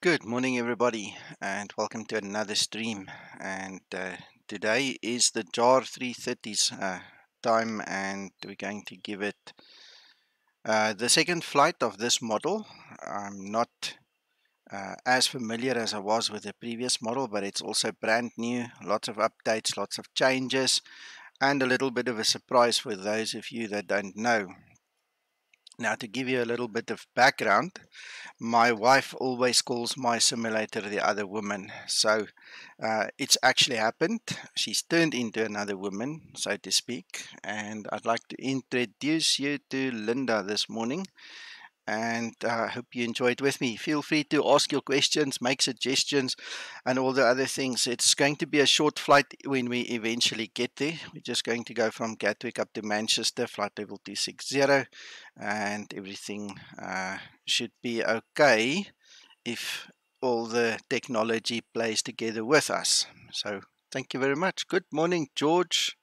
Good morning, everybody, and welcome to another stream. And today is the JAR 330's time, and we're going to give it the second flight of this model. I'm not as familiar as I was with the previous model, but it's also brand new, lots of updates, lots of changes, and a little bit of a surprise for those of you that don't know. Now, to give you a little bit of background, my wife always calls my simulator the other woman. So it's actually happened. She's turned into another woman, so to speak. And I'd like to introduce you to Linda this morning. And I hope you enjoy it with me. Feel free to ask your questions, make suggestions, and all the other things. It's going to be a short flight when we eventually get there. We're just going to go from Gatwick up to Manchester, flight level 260, and everything should be okay if all the technology plays together with us. So, thank you very much. Good morning, George.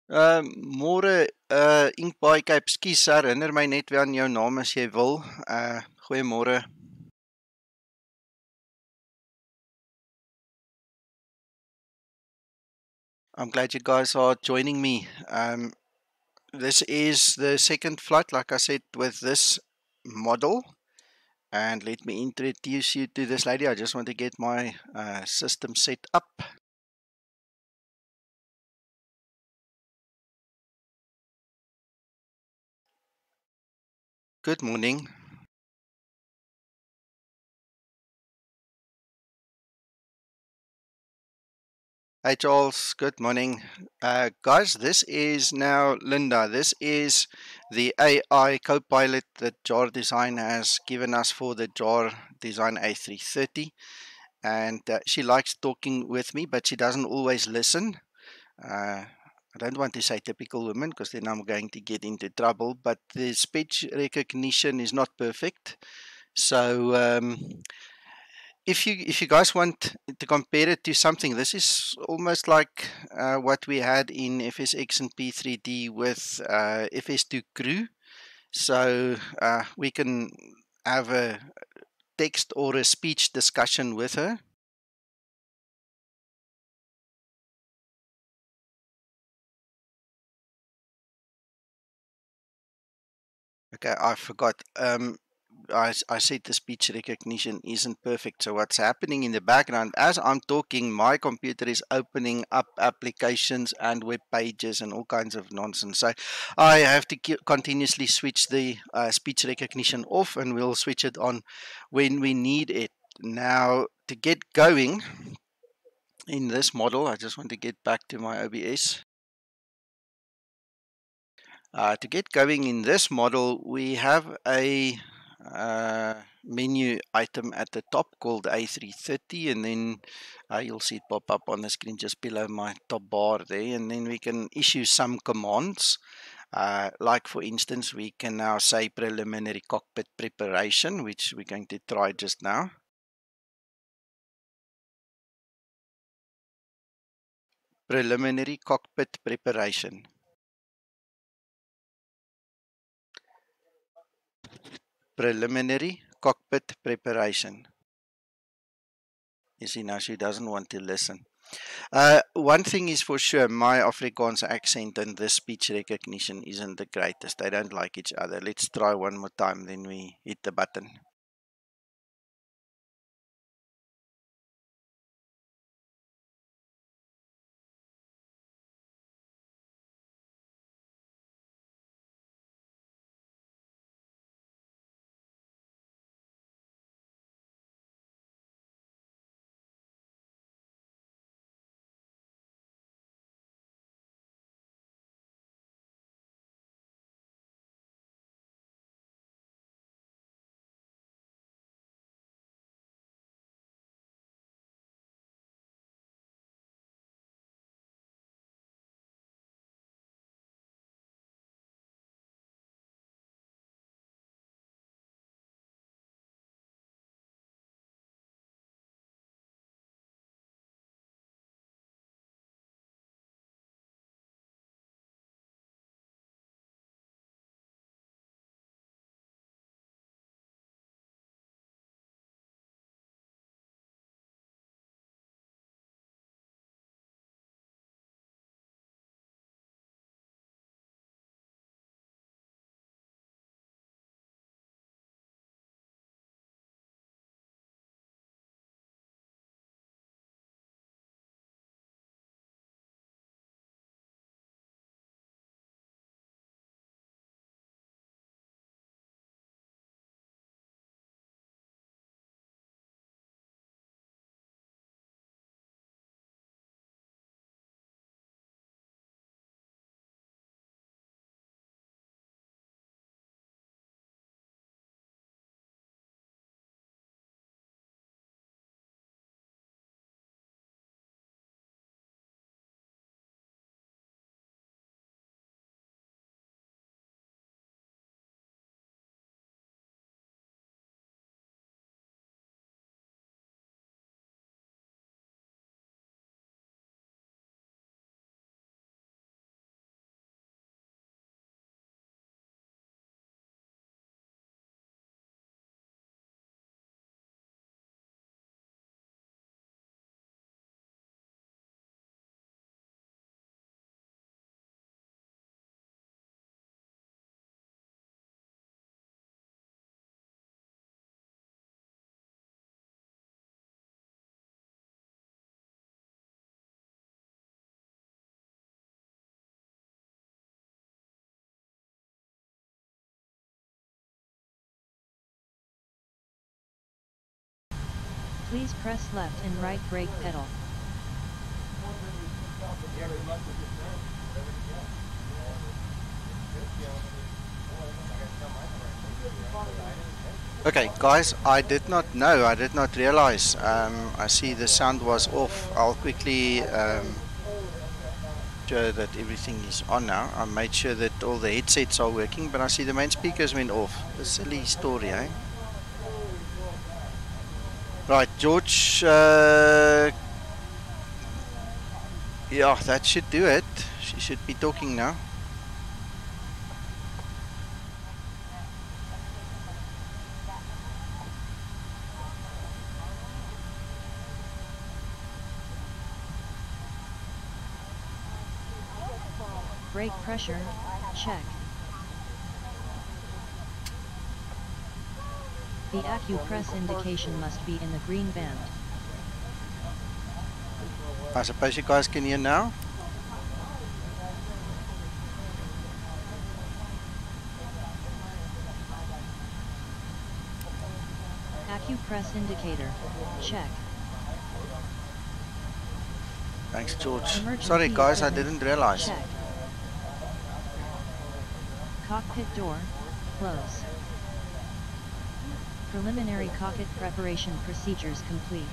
Môre Inkbaai Cape, skus, herinner my net weer aan jou naam as jy wil. Goeiemôre. I'm glad you guys are joining me. This is the second flight, like I said, with this model. And let me introduce you to this lady. I just want to get my system set up. Good morning. Hi, Charles. Good morning. Guys, this is now Linda. This is the AI co-pilot that JarDesign has given us for the JarDesign A330. And she likes talking with me, but she doesn't always listen. I don't want to say typical woman because then I'm going to get into trouble, but the speech recognition is not perfect. So if you guys want to compare it to something, this is almost like what we had in FSX and P3D with FS2 Crew. So we can have a text or a speech discussion with her. Okay, I forgot. I said the speech recognition isn't perfect. So what's happening in the background as I'm talking, my computer is opening up applications and web pages and all kinds of nonsense. So I have to continuously switch the speech recognition off, and we'll switch it on when we need it. Now, to get going in this model, I just want to get back to my OBS. To get going in this model, we have a menu item at the top called A330, and then you'll see it pop up on the screen just below my top bar there, and then we can issue some commands. Like for instance, we can now say preliminary cockpit preparation, which we're going to try just now. Preliminary cockpit preparation. Preliminary cockpit preparation. You see, now she doesn't want to listen. One thing is for sure, my Afrikaans accent and this speech recognition isn't the greatest. They don't like each other. Let's try one more time, then we hit the button. Please press left and right brake pedal. Okay, guys, I did not realize. I see the sound was off. I'll quickly sure that everything is on now. I made sure that all the headsets are working, but I see the main speakers went off. A silly story, eh? Right, George. Yeah, that should do it. She should be talking now. Brake pressure, check. The AccuPress indication must be in the green band. I suppose you guys can hear now. AccuPress indicator, check. Thanks, George. Emergency Sorry, guys, I equipment, didn't realize. check. Cockpit door, close. Preliminary cockpit preparation procedures complete.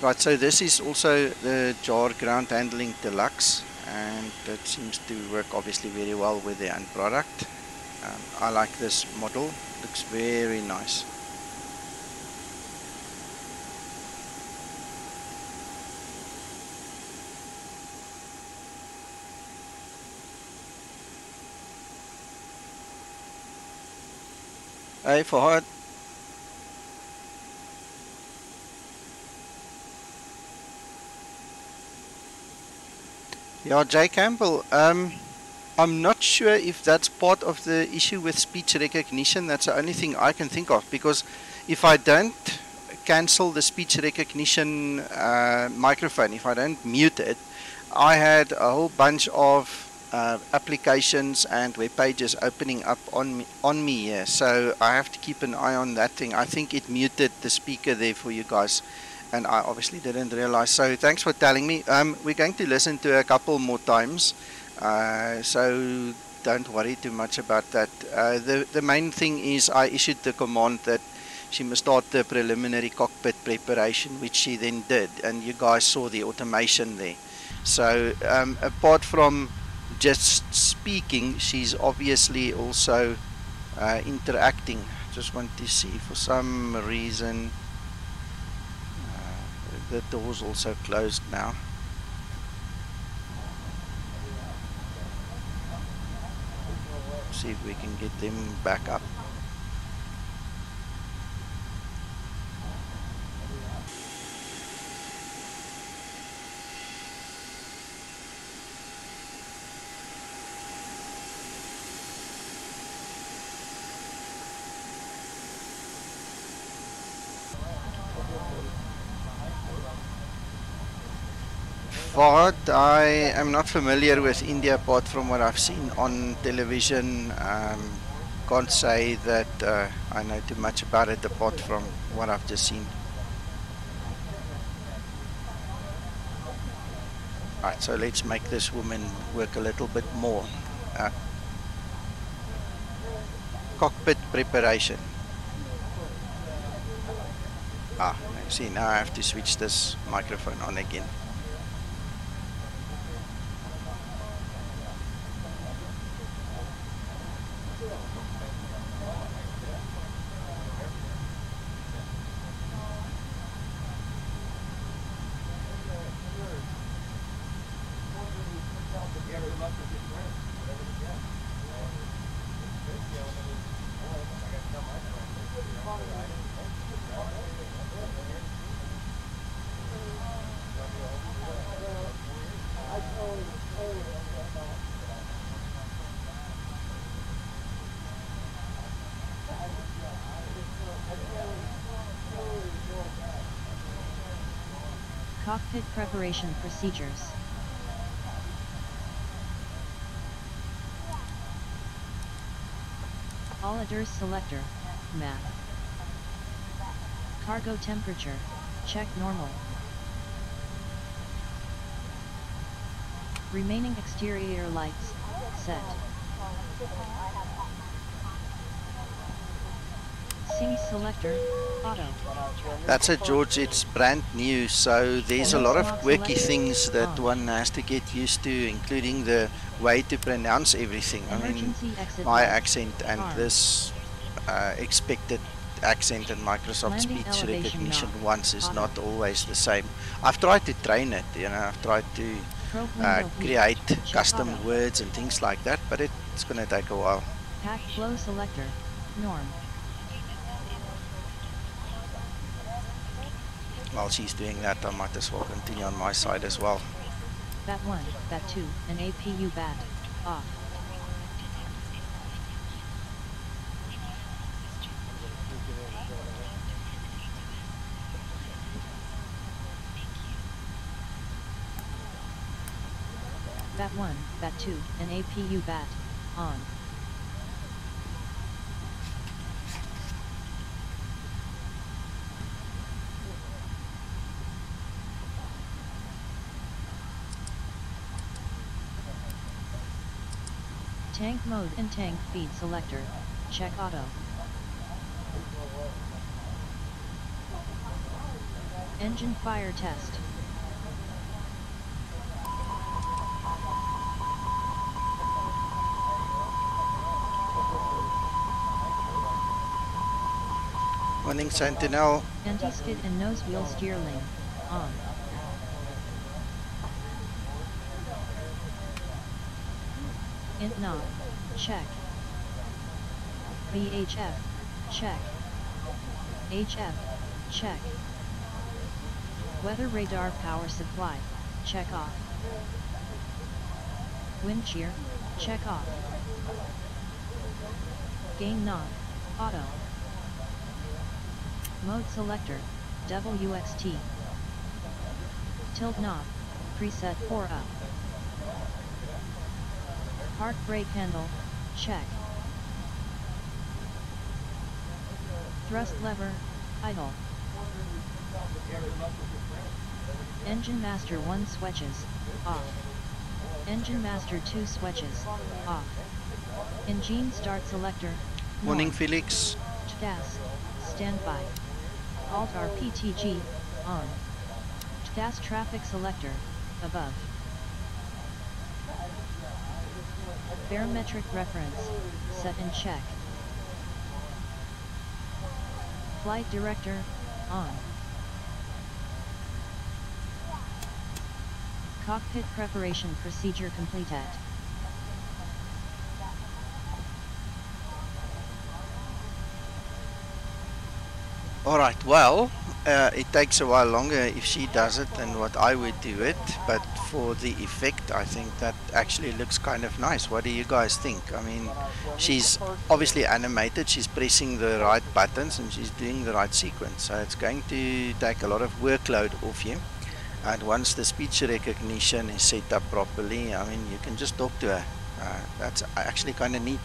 Right, so this is also the JAR Ground Handling Deluxe, and it seems to work obviously very well with the end product. I like this model, looks very nice. Hey, Fahad. Yeah, Jay Campbell, I'm not sure if that's part of the issue with speech recognition. That's the only thing I can think of, because if I don't cancel the speech recognition microphone, if I don't mute it, I had a whole bunch of applications and web pages opening up on me here, so I have to keep an eye on that thing. I think it muted the speaker there for you guys, and I obviously didn't realize. So thanks for telling me. We're going to listen to a couple more times, so don't worry too much about that. The main thing is I issued the command that she must start the preliminary cockpit preparation, which she then did, and you guys saw the automation there. So apart from just speaking, she's obviously also interacting. Just want to see, for some reason the door's also closed now. See if we can get them back up. Fahad, I am not familiar with India apart from what I've seen on television. Can't say that I know too much about it apart from what I've just seen. Right, so let's make this woman work a little bit more. Cockpit preparation. See, now I have to switch this microphone on again. Cockpit preparation procedures. All ADIRS selector, map. Cargo temperature, check normal. Remaining exterior lights, set. Sync selector, auto. That's it, George. It's brand new, so there's a lot of quirky things that one has to get used to, including the way to pronounce everything. I mean, my accent and this expected accent in Microsoft speech recognition once is not always the same. I've tried to train it, you know, I've tried to create custom words and things like that, but it's going to take a while. Pack flow selector, norm. While she's doing that, I might as well continue on my side as well. BAT 1, BAT 2, and APU BAT, off. BAT 1, BAT 2, and APU BAT, on. Tank mode and tank feed selector, check auto. Engine fire test. Morning, Sentinel. Anti-skid and nose wheel steer lane, on. Int knob, check. VHF, check. HF, check. Weather radar power supply, check off. Wind shear, check off. Gain knob, auto. Mode selector, WXT. Tilt knob, preset 4 up. Park brake handle, check. Thrust lever, idle. Engine master 1 switches, off. Engine master 2 switches, off. Engine start selector, Morning, Felix. TDAS, standby. Alt RPTG, on. TDAS traffic selector, above. Barometric reference, set and check. Flight director, on. Cockpit preparation procedure completed. Alright, well, it takes a while longer if she does it than what I would do it, but for the effect I think that actually looks kind of nice. What do you guys think? I mean, she's obviously animated, she's pressing the right buttons and she's doing the right sequence, so it's going to take a lot of workload off you, and once the speech recognition is set up properly, I mean, you can just talk to her. That's actually kind of neat.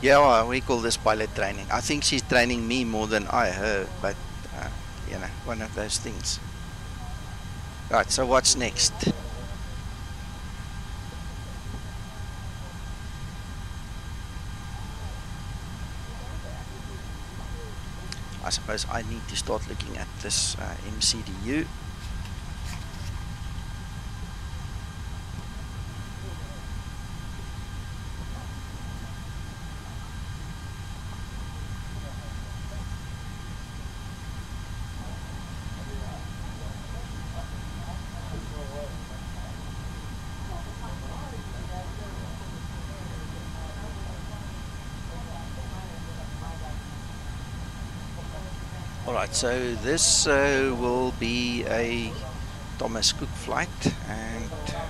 Yeah, we call this pilot training. I think she's training me more than I her, but you know, one of those things. Right, so what's next? I suppose I need to start looking at this MCDU. Alright, so this will be a Thomas Cook flight, and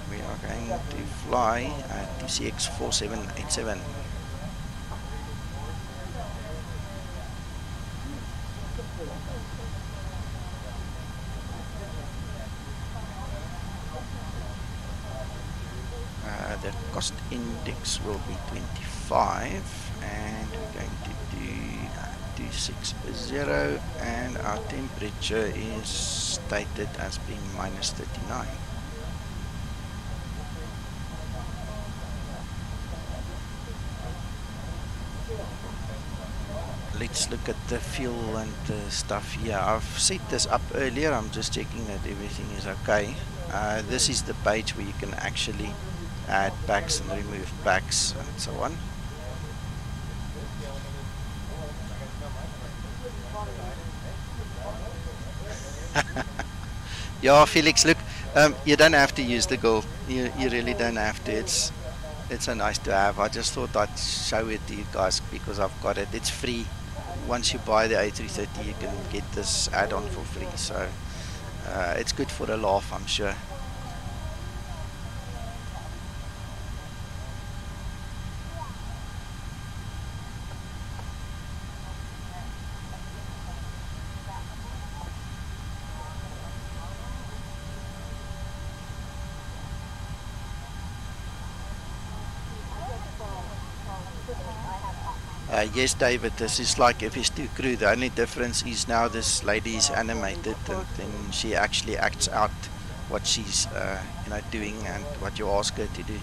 we are going to fly at TCX 4787. The cost index will be 25, and we're going to do 260, and our temperature is stated as being minus 39. Let's look at the fuel and the stuff here. I've set this up earlier. I'm just checking that everything is okay. This is the page where you can actually add packs and remove packs and so on. Yeah, Felix, look, you don't have to use the gold. You really don't have to. It's so nice to have. I just thought I'd show it to you guys because I've got it. It's free. Once you buy the A330, you can get this add-on for free. So it's good for a laugh, I'm sure. Yes, David, this is like FS2 crew. The only difference is now this lady is animated, and then she actually acts out what she's doing and what you ask her to do.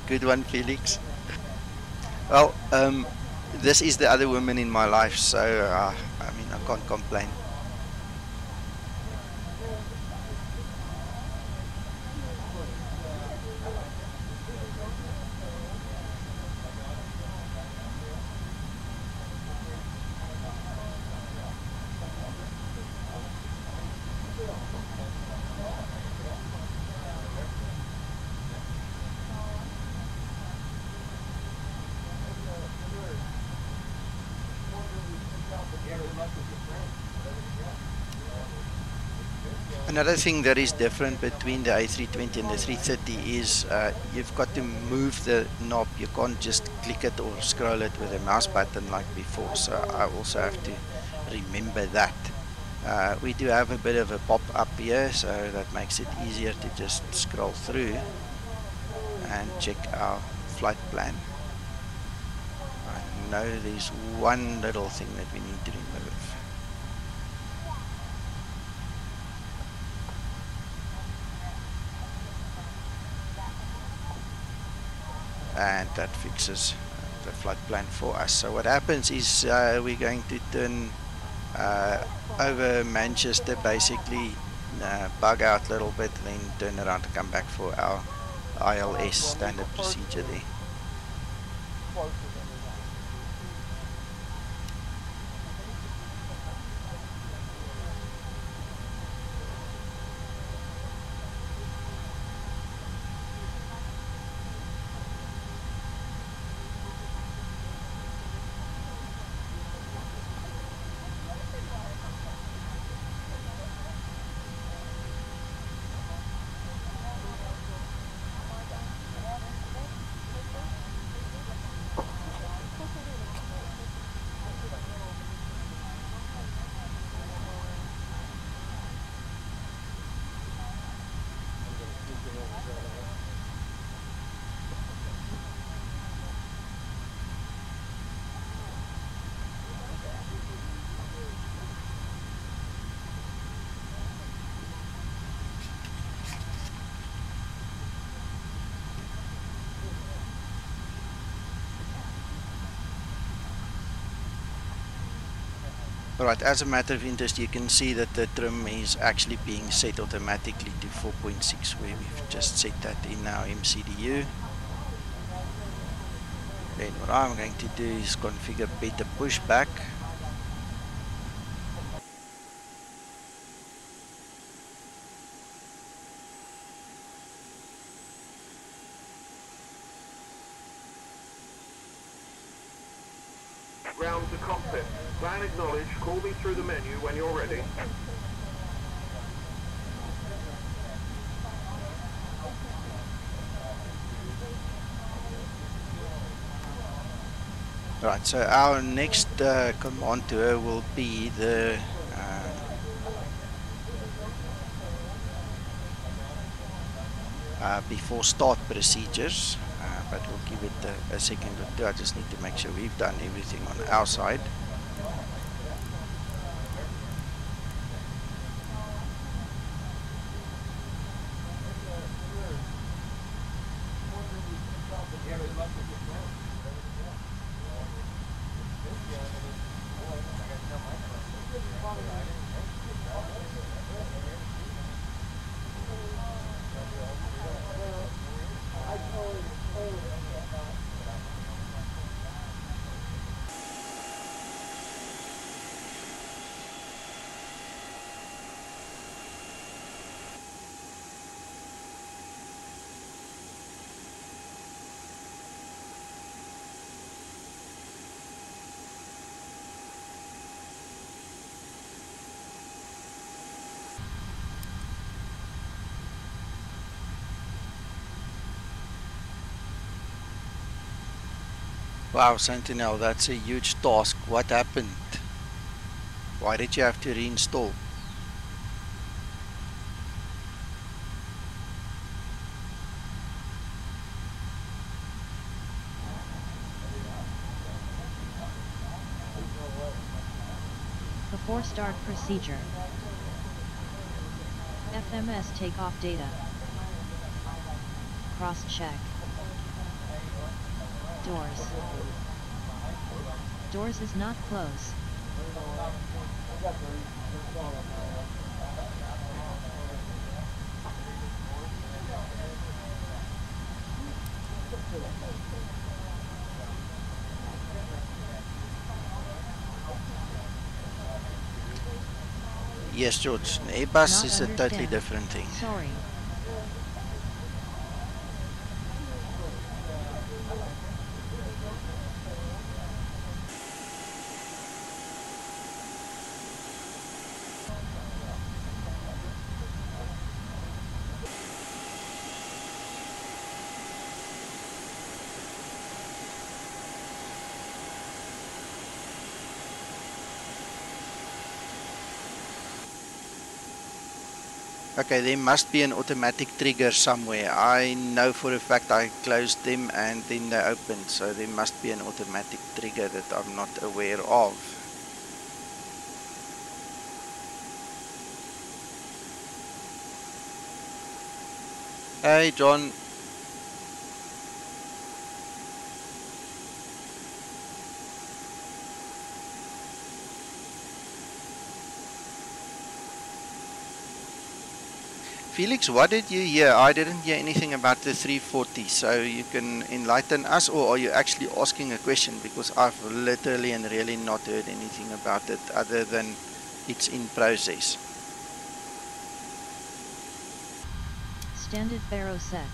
Good one, Felix. Well, this is the other woman in my life, so I mean, I can't complain. Another thing that is different between the A320 and the 330 is you've got to move the knob. You can't just click it or scroll it with a mouse button like before, so I also have to remember that. We do have a bit of a pop-up here, so that makes it easier to just scroll through and check our flight plan. I know there's one little thing that we need to remove. And that fixes the flight plan for us. So what happens is we're going to turn over Manchester, basically bug out a little bit, then turn around and come back for our ILS standard procedure there. Alright, as a matter of interest, you can see that the trim is actually being set automatically to 4.6, where we've just set that in our MCDU. Then what I'm going to do is configure better pushback. Ground to cockpit. Plan acknowledge. Call me through the menu when you're ready. Right, so our next command to her will be the before start procedures, but we'll give it a second or two. I just need to make sure we've done everything on our side. Wow, Sentinel, that's a huge task. What happened? Why did you have to reinstall? Before start procedure. FMS takeoff data. Cross-check. Doors. Doors is not close. Yes, George, an Airbus Not is a totally understand. different thing. Sorry. Okay, there must be an automatic trigger somewhere. I know for a fact I closed them and then they opened, so there must be an automatic trigger that I'm not aware of. Hey, John. Felix, what did you hear? I didn't hear anything about the 340, so you can enlighten us, or are you actually asking a question? Because I've literally and really not heard anything about it other than it's in process. Standard Barrow set.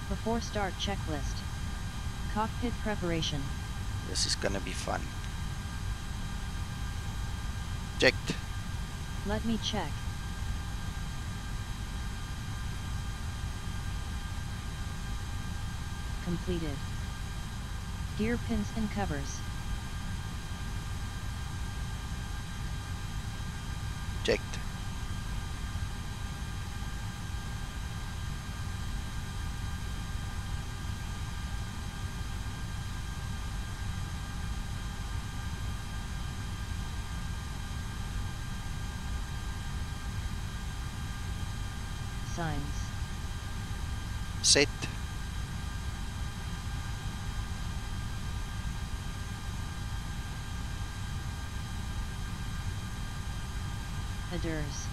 Before start checklist. Cockpit preparation. This is gonna be fun. Checked. Let me check. Completed. Gear pins and covers. Checked. signs. Set. Headers.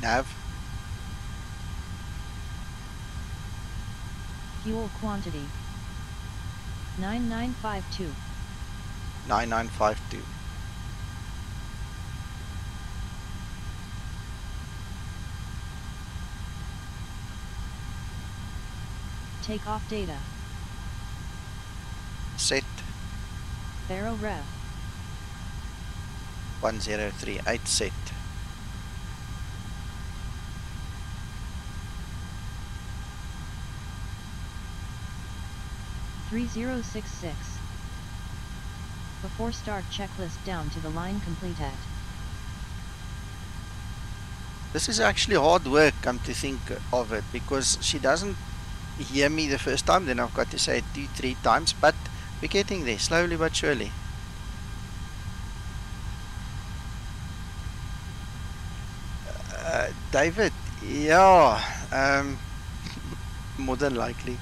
Nav. Fuel quantity 9952. 9952. Takeoff data. Set. Baro rev. 1038 set. $3066. Before start checklist down to the line complete at. This is actually hard work, come to think of it, because she doesn't hear me the first time, then I've got to say it 2-3 times, but we're getting there, slowly but surely. David, yeah, more than likely.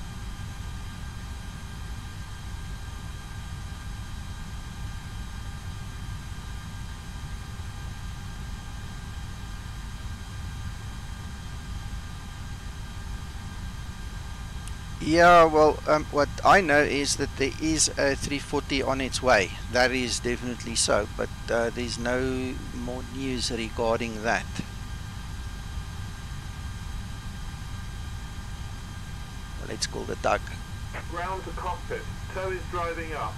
Yeah, well, what I know is that there is a 340 on its way. That is definitely so, but there's no more news regarding that. Let's call the tug. Ground to cockpit. Tow is driving up.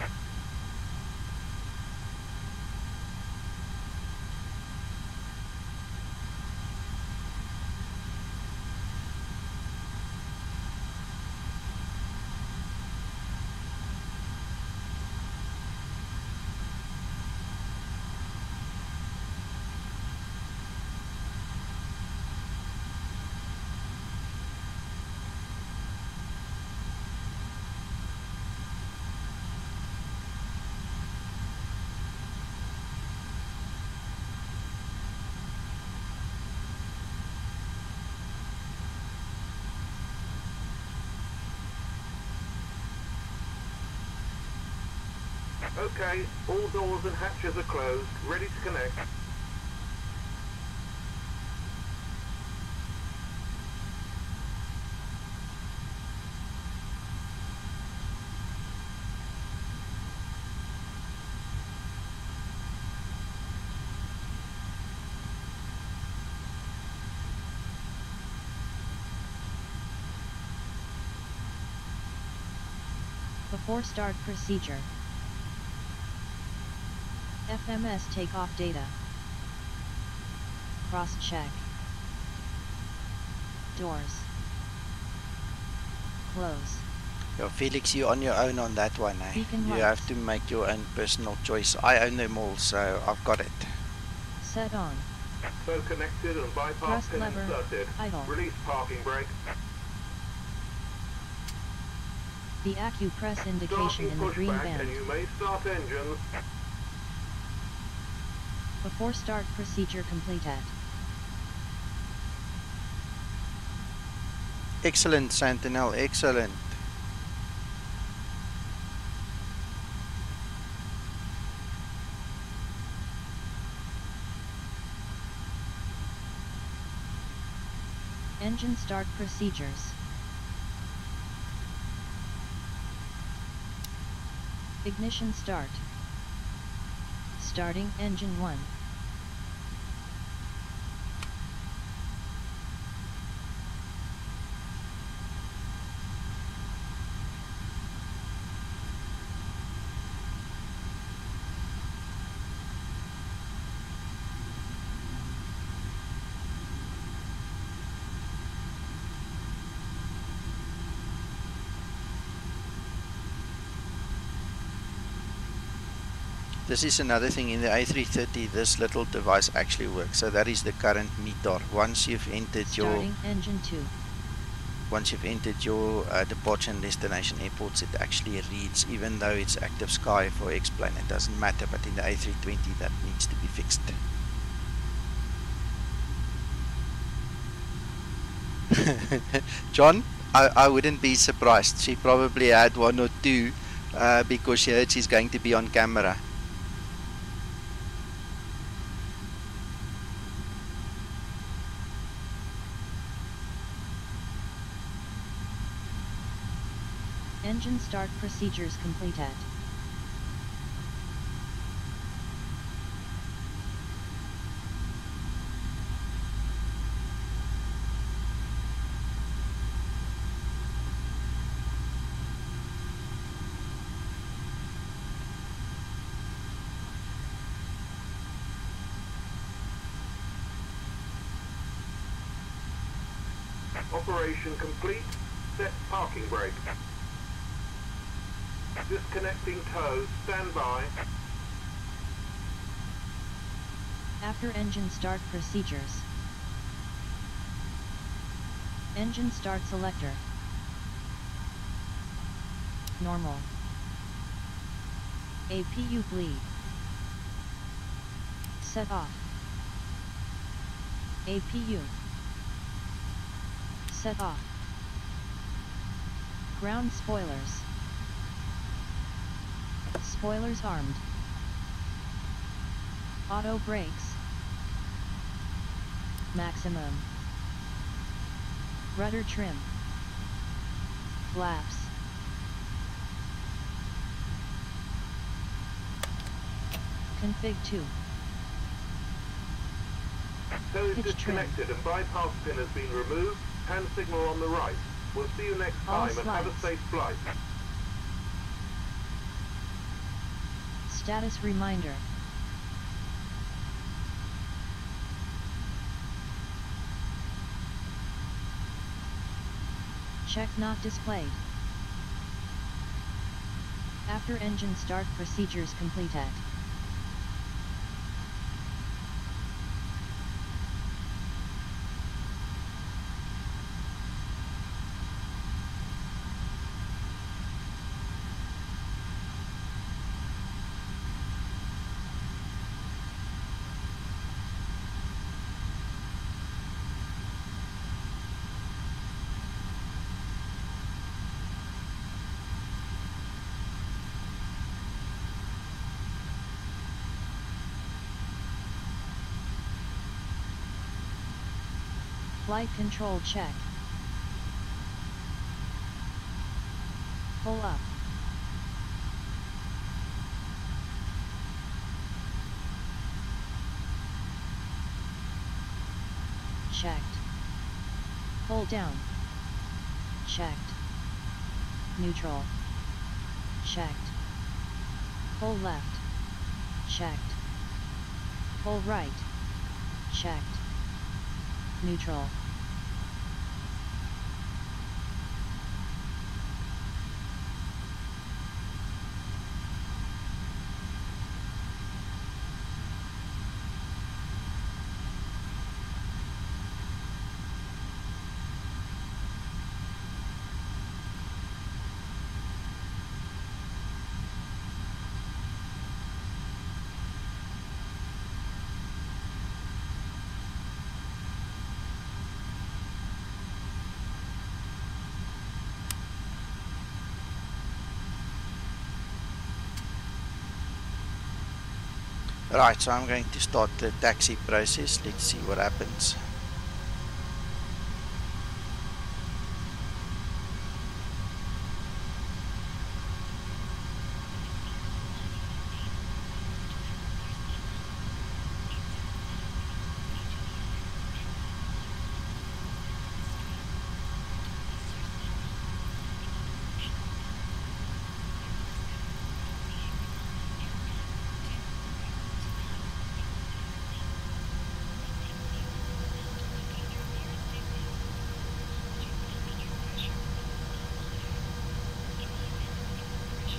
Okay, all doors and hatches are closed, ready to connect. Before start procedure. FMS takeoff data. Cross-check. Doors. Close. Yo, Felix, you're on your own on that one, eh? Beacon You lights. have to make your own personal choice. I own them all, so I've got it. Set on. Tow connected and bypass Thrust pin lever. inserted. Idle. Release parking brake. The AccuPress indication Starting in the green pushback band. and you may start engines. Before start procedure complete at. Excellent, Sentinel, excellent. Engine start procedures. Ignition start. Starting engine 1. This is another thing in the A330, this little device actually works. So that is the current meter. Once you've entered Starting engine 2. your departure and destination airports, it actually reads, even though it's active sky for X-plane, it doesn't matter, but in the A320 that needs to be fixed. John, I wouldn't be surprised. She probably had one or two because she heard she's going to be on camera. Engine start procedures completed. Operation complete. Set parking brake. Disconnecting tow. Stand by. After engine start procedures. Engine start selector. Normal. APU bleed. Set off. APU. Set off. Ground spoilers. Spoilers armed. Auto brakes. Maximum. Rudder trim. Flaps. Config 2. Tow is Pitch disconnected trim. and bypass pin has been removed. Hand signal on the right. We'll see you next All time and have a slides. safe flight. Status reminder. Check not displayed. After engine start procedures completed. Flight control check. Pull up. Checked. Pull down. Checked. Neutral. Checked. Pull left. Checked. Pull right. Checked. Neutral. Right, so I'm going to start the taxi process. Let's see what happens.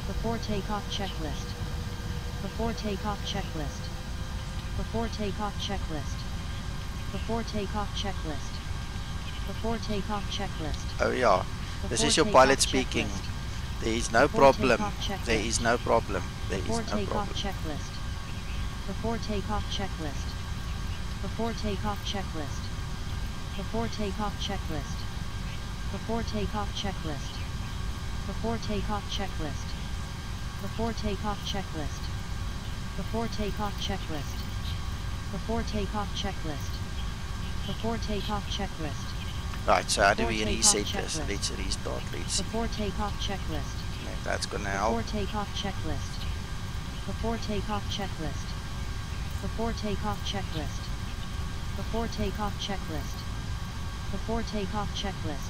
Before takeoff checklist. Before takeoff checklist. Before takeoff checklist. Before takeoff checklist. Before takeoff checklist. Oh yeah, this is your Before pilot takeoff speaking. checklist. There is no Before problem. takeoff checklist. There is no problem. There Before is no takeoff problem. checklist. Before takeoff checklist. Before takeoff checklist. Before takeoff checklist. Before takeoff checklist. Before takeoff checklist. Before takeoff checklist. Before takeoff checklist. Before takeoff checklist. Before takeoff checklist. Right, so how do Before we takeoff reset this? checklist. Let's restart. Let's see Before takeoff checklist. if that's gonna Before help. takeoff checklist. Before takeoff checklist. Before takeoff checklist. Before takeoff checklist. Before takeoff checklist.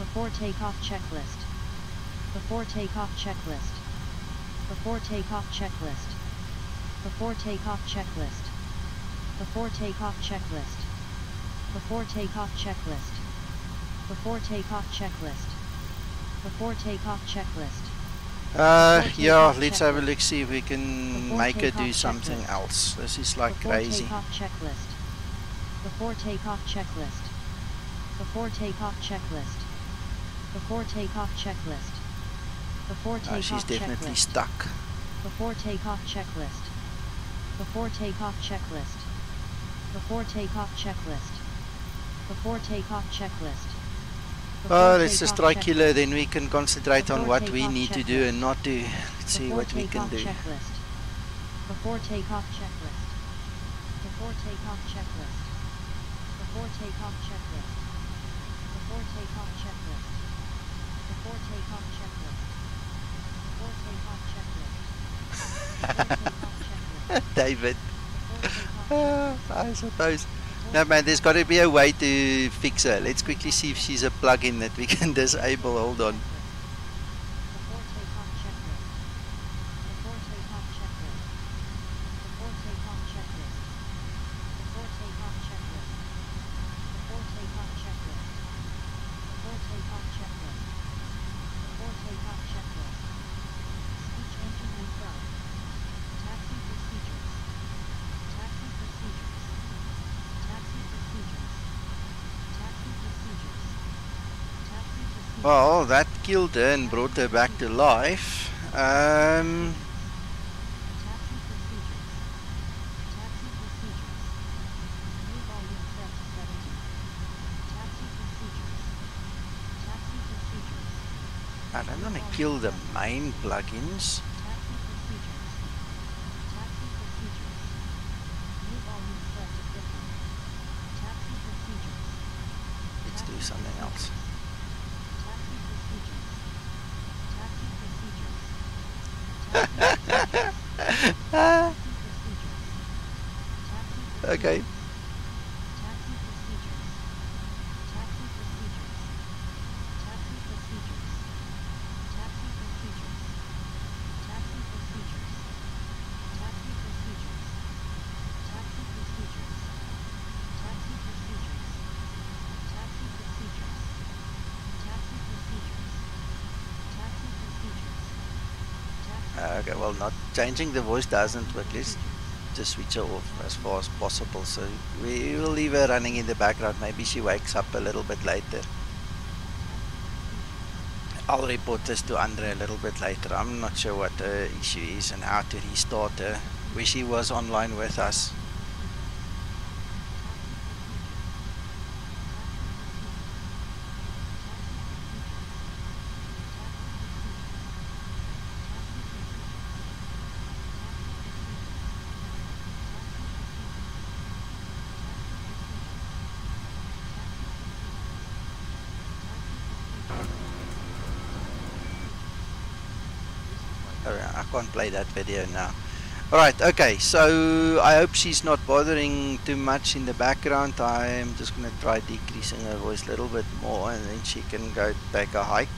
Before takeoff checklist. Before takeoff checklist. Before takeoff checklist. Before takeoff checklist. Before takeoff checklist. Before takeoff checklist. Before takeoff checklist. Before takeoff checklist. Yeah, let's have a look, see if we can make her do something else. This is like crazy. Before takeoff checklist. Before takeoff checklist. Before takeoff checklist. Before takeoff checklist. Before takeoff She's definitely checklist. stuck. Before takeoff checklist. Before takeoff checklist. Before takeoff checklist. Before taoff checklist. Oh, let's just try kill her, then we can concentrate on what we need to do and not do. Let's see what we can do. Before takeoff checklist. Before takeoff checklist. Before takeoff checklist. Before takeoff checklist. Before takeoff checklist. Before takeoff checklist. David. I suppose. No man, there's got to be a way to fix her. Let's quickly see if she's a plugin that we can disable. Hold on. Before takeoff checklist. Before takeoff checklist. Before takeoff checklist. Before takeoff checklist. Before takeoff checklist. Before takeoff checklist. Before takeoff checklist. Speech engine refresh. Taxi procedures. Taxi procedures. Taxi procedures. Taxi procedures. Taxi procedures. Well, that killed her and brought her back to life. Taxi procedures. Taxi procedures. New volume set to 70. Taxi procedures. Taxi procedures. I don't want to kill the main plugins. Taxi procedures. Taxi procedures. New volume set to 50. Taxi procedures. Let's do something else. Taxi procedures. Taxi procedures. Taxi procedures. Okay. Taxi procedures. Taxi procedures. Taxi procedures. Taxi procedures. Taxi procedures. Taxi procedures. Taxi procedures. Taxi procedures. Taxi procedures. Taxi procedures. Taxi procedures. Okay, well, not changing the voice doesn't, but let's just switch her off as far as possible. So we will leave her running in the background. Maybe she wakes up a little bit later. I'll report this to Andre a little bit later. I'm not sure what the issue is and how to restart her. Wish he was online with us. I can't play that video now. Alright, okay, so I hope she's not bothering too much in the background. I'm just going to try decreasing her voice a little bit more and then she can go take a hike.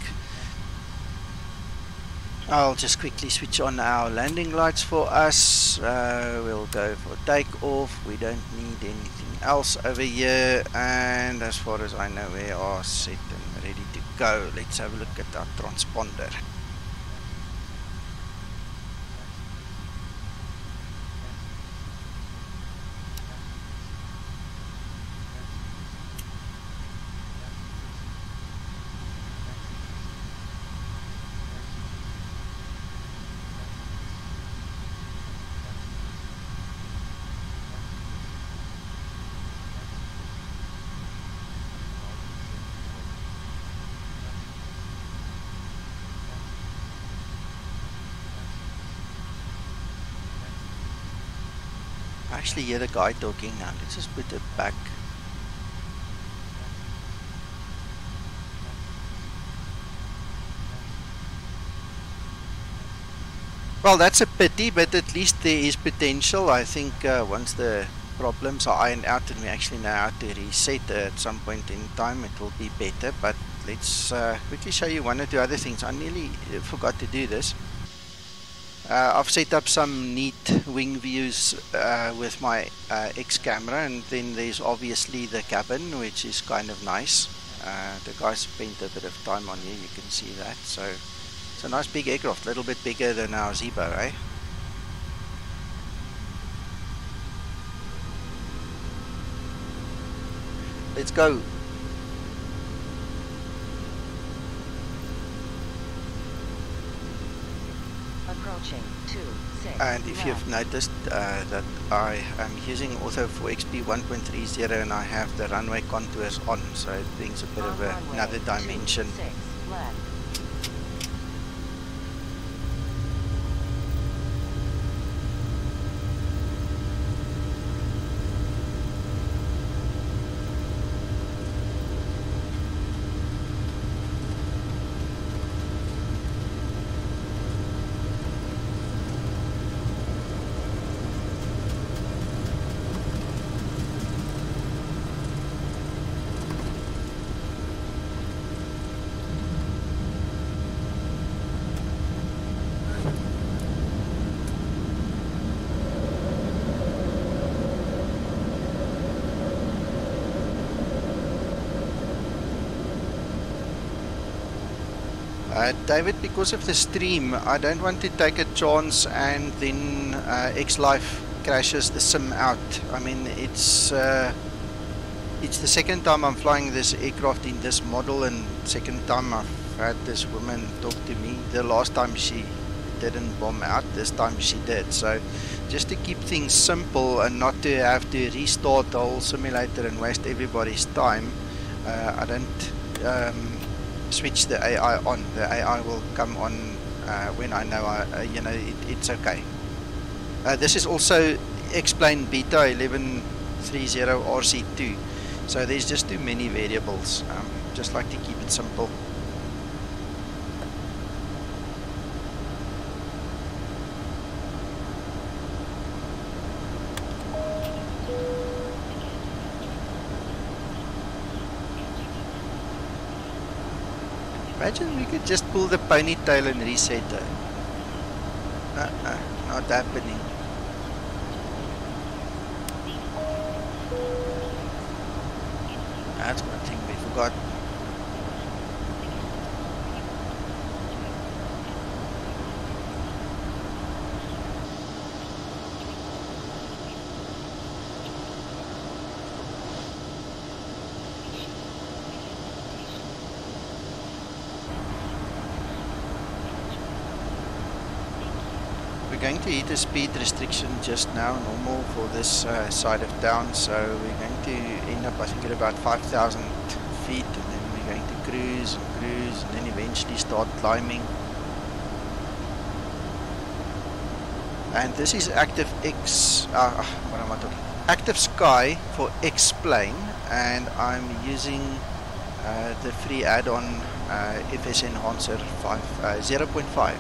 I'll just quickly switch on our landing lights for us. We'll go for takeoff. We don't need anything else over here, and as far as I know we are set and ready to go. Let's have a look at our transponder. actually hear the guy talking now. Let's just put it back. Well, that's a pity, but at least there is potential. I think once the problems are ironed out and we actually know how to reset at some point in time, it will be better. But let's quickly show you one or two other things. I nearly forgot to do this. I've set up some neat wing views with my X camera, and then there's obviously the cabin, which is kind of nice. The guy spent a bit of time on here, you can see that. So it's a nice big aircraft, a little bit bigger than our Zebo, eh? Let's go. Approaching 26. And if you've noticed that I am using Ortho 4XP 1.30 and I have the runway contours on, so it brings a bit of another dimension. 26 left. David, because of the stream, I don't want to take a chance and then X-Life crashes the sim out. I mean, it's the second time I'm flying this aircraft in this model, and second time I've had this woman talk to me. The last time she didn't bomb out, this time she did. So just to keep things simple and not to have to restart the whole simulator and waste everybody's time, I don't switch the AI on. The AI will come on when I know it's okay. This is also X-Plane Beta 1130 RC2, so there's just too many variables. Just like to keep it simple. Imagine we could just pull the ponytail and reset it. Not happening. That's one thing we forgot. Going to hit a speed restriction just now, normal for this side of town, so we're going to end up I think at about 5,000 feet, and then we're going to cruise and cruise and then eventually start climbing. And this is active X, what am I talking? Active Sky for X-Plane, and I'm using the free add-on FS Enhancer 0.5.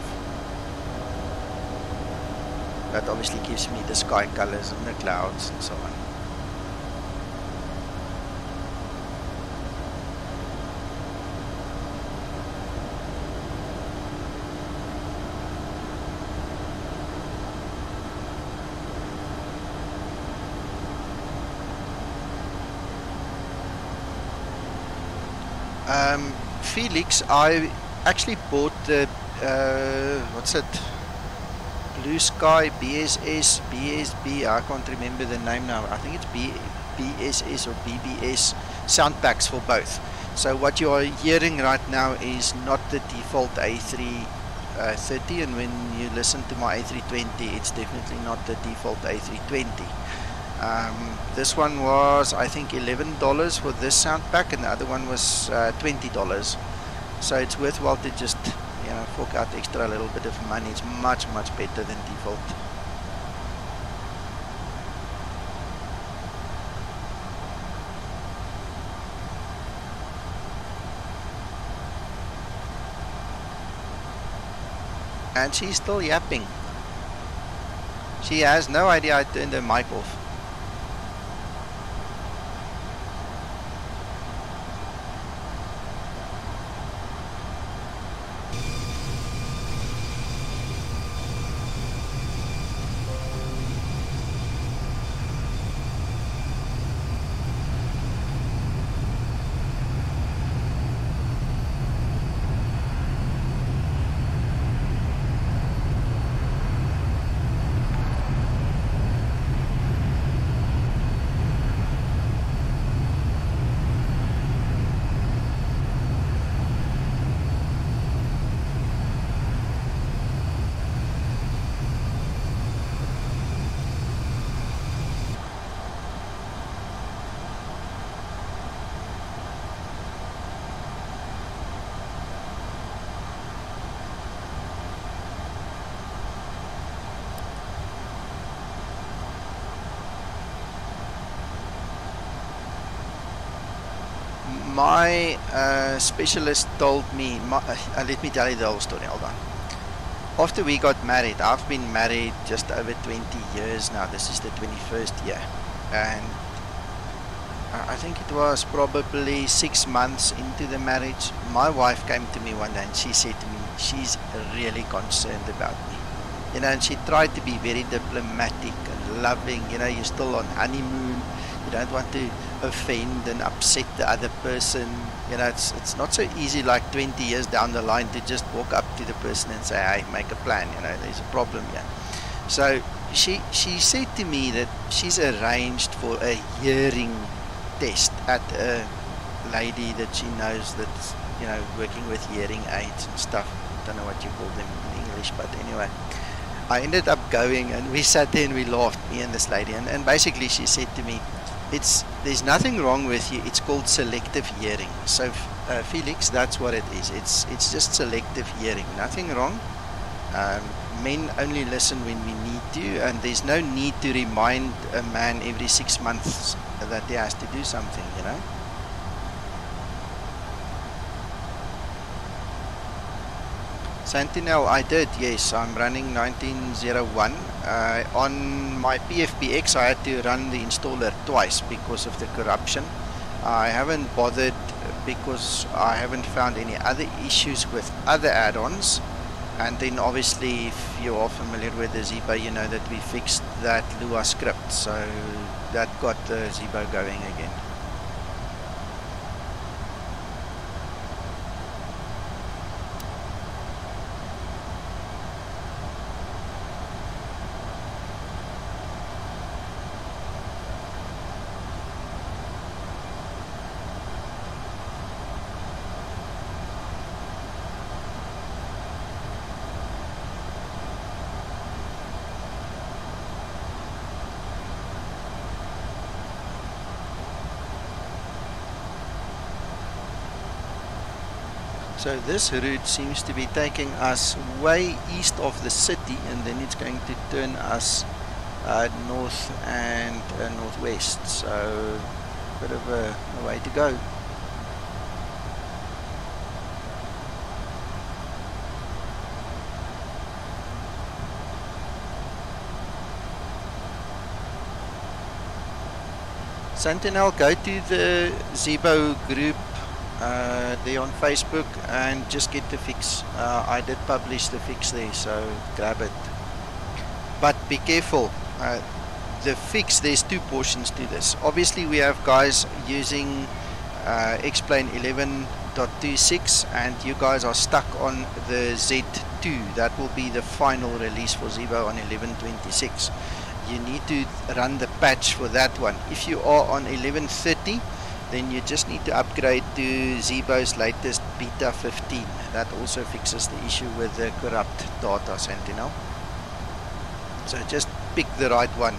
That obviously gives me the sky colors and the clouds and so on. Felix, I actually bought the what's it? Blue Sky, BSS, BSB, I can't remember the name now. I think it's BSS or BBS sound packs for both. So what you are hearing right now is not the default A330, and when you listen to my A320, it's definitely not the default A320. This one was I think $11 for this sound pack, and the other one was $20. So it's worthwhile to just fork out extra a little bit of money. It's much better than default. and she's still yapping. She has no idea I turned her mic off. My specialist told me, let me tell you the whole story, hold on. After we got married, I've been married just over 20 years now. This is the 21st year. And I think it was probably 6 months into the marriage. My wife came to me one day and she said to me, she's really concerned about me. You know, and she tried to be very diplomatic and loving. You know, you're still on honeymoon. You don't want to offend and upset the other person. You know, it's not so easy like 20 years down the line to just walk up to the person and say, hey, make a plan. You know, there's a problem here. So she said to me that she's arranged for a hearing test at a lady that she knows that's, you know, working with hearing aids and stuff. I don't know what you call them in English, but anyway. I ended up going and we sat there and we laughed, me and this lady, and basically she said to me, there's nothing wrong with you, it's called selective hearing. So Felix, that's what it is. It's just selective hearing, nothing wrong. Men only listen when we need to, and there's no need to remind a man every 6 months that he has to do something, you know. Sentinel, I did, yes. I'm running 1901. On my PFPX, I had to run the installer twice because of the corruption. I haven't bothered because I haven't found any other issues with other add-ons. And then obviously, if you are familiar with the Zibo, you know that we fixed that Lua script. So that got the Zibo going again. So this route seems to be taking us way east of the city, and then it's going to turn us north and northwest. So a bit of a way to go. Sentinel, go to the Zibo group there on Facebook and just get the fix. I did publish the fix there, so grab it. But be careful. The fix, there's two portions to this. Obviously we have guys using X-Plane 11.26 and you guys are stuck on the Z2. That will be the final release for Zibo on 11.26. You need to run the patch for that one. If you are on 11.30, then you just need to upgrade to Zibo's latest beta 15. That also fixes the issue with the corrupt data, Sentinel. So just pick the right one.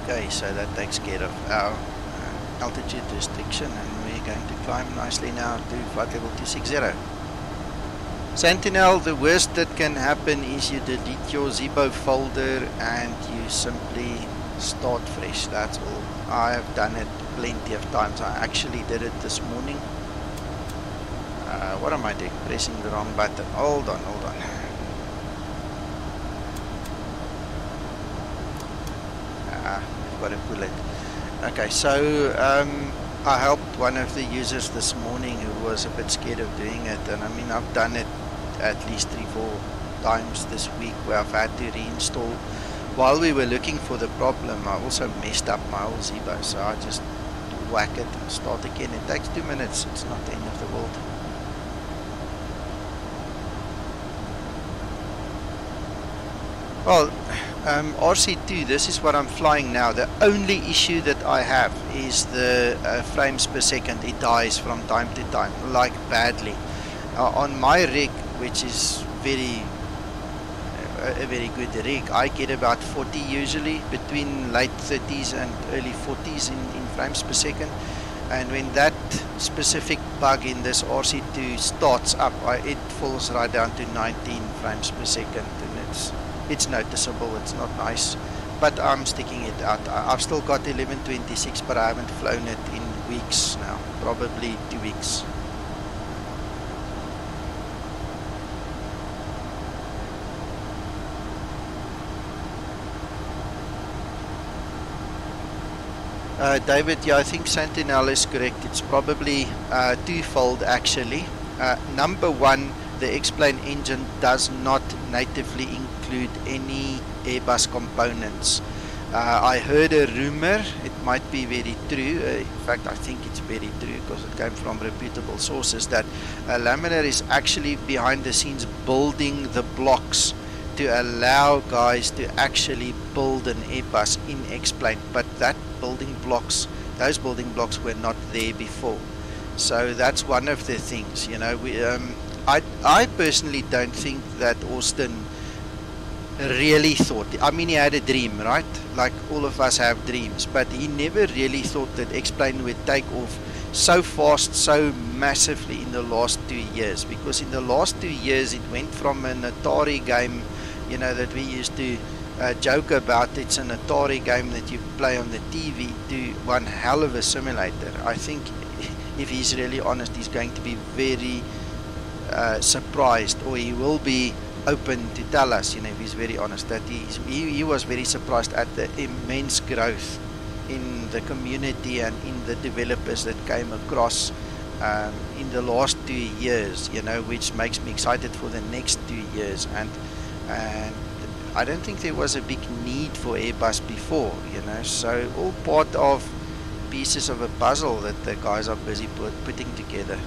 Okay, so that takes care of our altitude restriction, and we're going to climb nicely now to flight level 260. Sentinel, the worst that can happen is you delete your Zibo folder and you simply start fresh. That's all. I have done it plenty of times. I actually did it this morning. What am I doing? Pressing the wrong button. Hold on. We've got to pull it. Okay, so I helped one of the users this morning who was a bit scared of doing it, and I mean, I've done it at least 3-4 times this week where I've had to reinstall. While we were looking for the problem, I also messed up my whole Zibo, so I just whack it and start again. It takes 2 minutes. It's not the end of the world. Well, RC2, this is what I'm flying now. The only issue that I have is the frames per second. It dies from time to time, like badly. On my rig, which is a very good rig, I get about 40 usually, between late 30s and early 40s in frames per second. And when that specific bug in this RC2 starts up, it falls right down to 19 frames per second, and it's noticeable. It's not nice, but I'm sticking it out. I've still got 1126, but I haven't flown it in weeks now, probably 2 weeks. David, yeah, I think Sentinel is correct. It's probably twofold actually. Number one, the X-Plane engine does not natively include any Airbus components. I heard a rumor, it might be very true, in fact I think it's very true because it came from reputable sources, that Laminar is actually behind the scenes building the blocks to allow guys to actually build an Airbus in X-Plane, but those building blocks were not there before. So that's one of the things, you know. I personally don't think that Austin really thought, I mean, he had a dream, right? Like all of us have dreams, but he never really thought that X-Plane would take off so fast, so massively in the last 2 years, because in the last 2 years it went from an Atari game, you know, that we used to joke about, it's an Atari game that you play on the TV, to one hell of a simulator. I think if he's really honest, he's going to be very surprised, or he will be open to tell us, you know, if he's very honest, that he was very surprised at the immense growth in the community and in the developers that came across in the last 2 years, you know, which makes me excited for the next 2 years. And I don't think there was a big need for Airbus before, you know, so all part of pieces of a puzzle that the guys are busy putting together.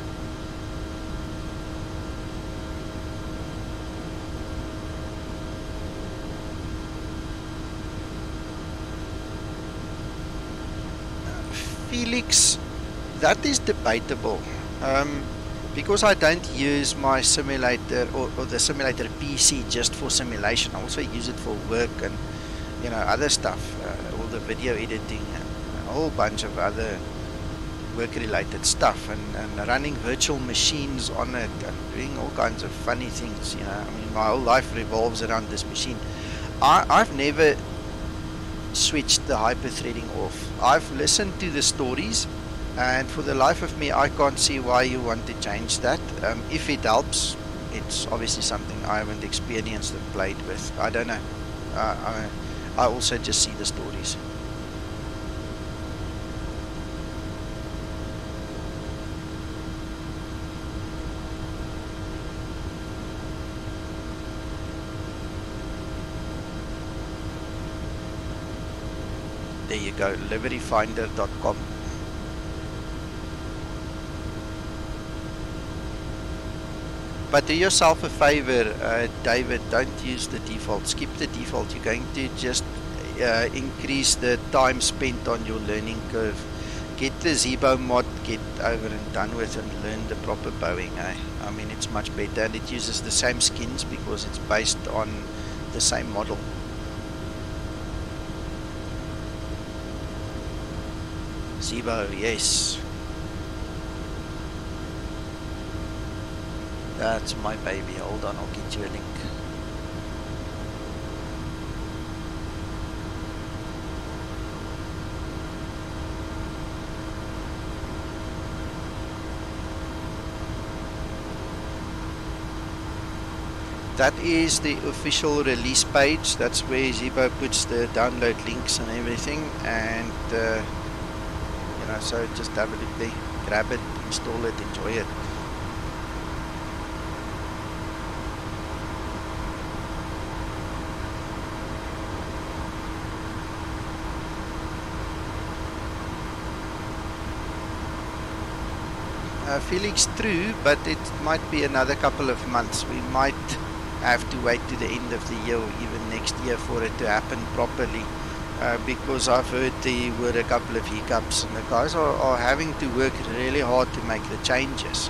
Felix, that is debatable, because I don't use my simulator or the simulator PC just for simulation. I also use it for work and, you know, other stuff, all the video editing and a whole bunch of other work related stuff, and running virtual machines on it and doing all kinds of funny things, you know. I mean, my whole life revolves around this machine. I've never switched the hyperthreading off. I've listened to the stories, and for the life of me I can't see why you want to change that. If it helps, it's obviously something I haven't experienced and played with. I don't know. I also just see the stories. There you go, liveryfinder.com. But do yourself a favor, David, don't use the default. Skip the default. You're going to just increase the time spent on your learning curve. Get the Zibo mod, get over and done with, and learn the proper bowing. I mean, it's much better, and it uses the same skins because it's based on the same model. Zibo, yes. That's my baby. Hold on, I'll get you a link. That is the official release page. That's where Zibo puts the download links and everything. And you know, so just have a look there, grab it, install it, enjoy it. Felix, true, but it might be another couple of months. We might have to wait to the end of the year or even next year for it to happen properly, because I've heard there were a couple of hiccups and the guys are having to work really hard to make the changes.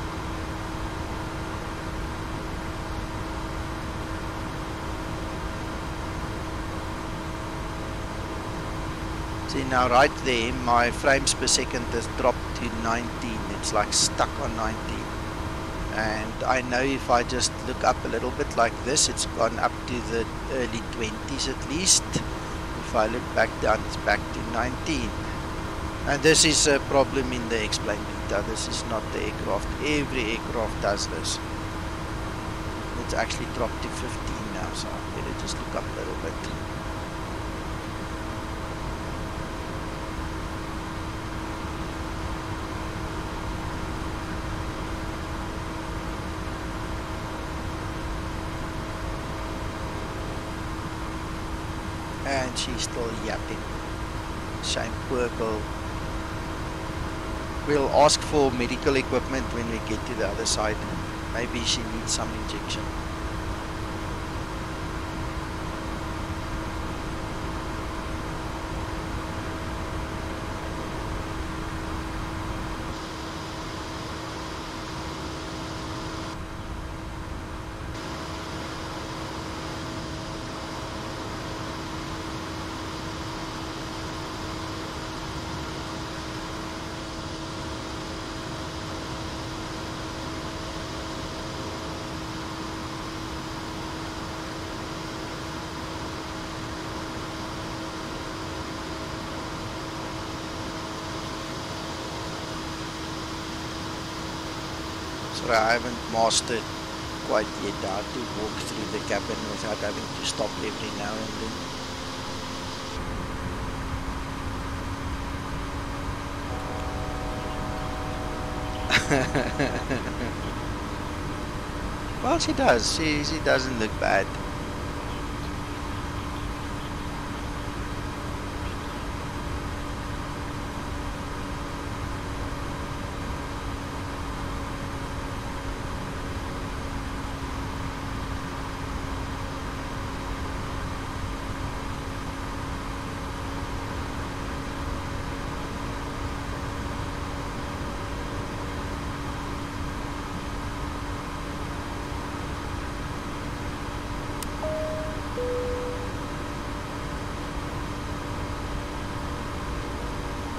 See, now right there my frames per second has dropped to 19. It's like stuck on 19, and I know if I just look up a little bit like this, it's gone up to the early 20s at least. If I look back down, it's back to 19, and this is a problem in the explain beta. This is not the aircraft. Every aircraft does this. It's actually dropped to 15 now, so I better just look up a little bit. And she's still yapping. Shame, poor girl. We'll ask for medical equipment when we get to the other side. Maybe she needs some injection. Sorry, I haven't mastered quite yet how to walk through the cabin without having to stop every now and then. Well, she does. She doesn't look bad.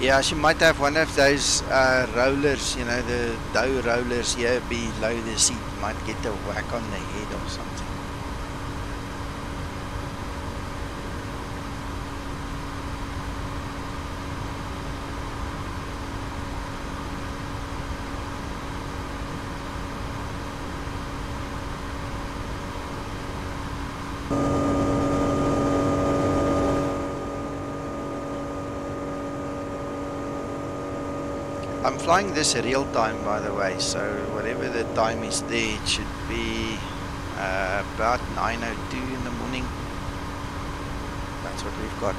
Yeah, she might have one of those rollers, you know, the dough rollers here below the seat. Might get a whack on the head or something. I'm flying this real time, by the way, so whatever the time is there, it should be about 9:02 in the morning. That's what we've got.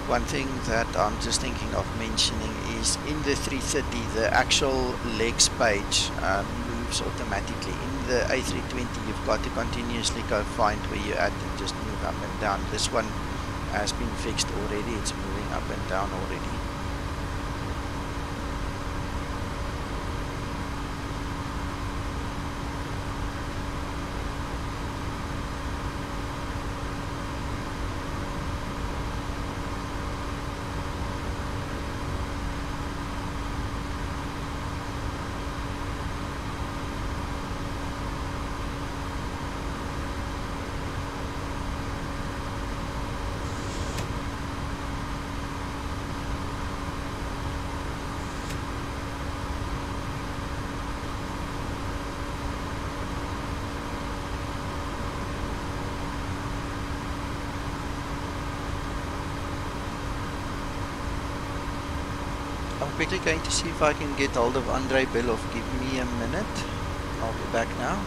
One thing that I'm just thinking of mentioning is in the 330, the actual legs page moves automatically. In the A320, you've got to continuously go find where you're at and just move up and down. This one has been fixed already. It's moving up and down already. I'm quickly going to see if I can get hold of Andrei Belov. Give me a minute. I'll be back now.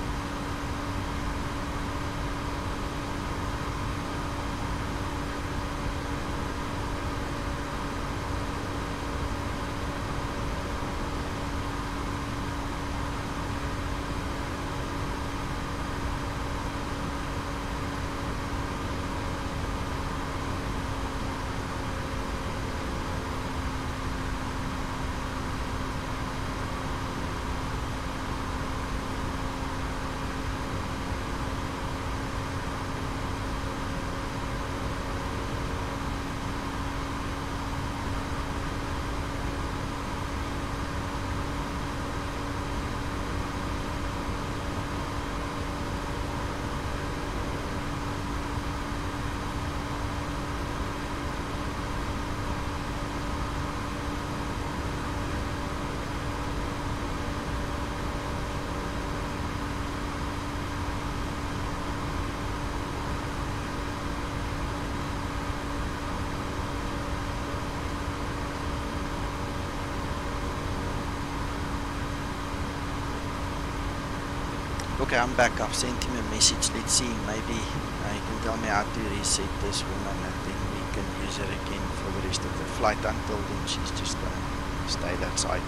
Okay, I'm back. I've sent him a message. Let's see, maybe he can tell me how to reset this woman and then we can use her again for the rest of the flight. Until then, she's just gonna stay that side.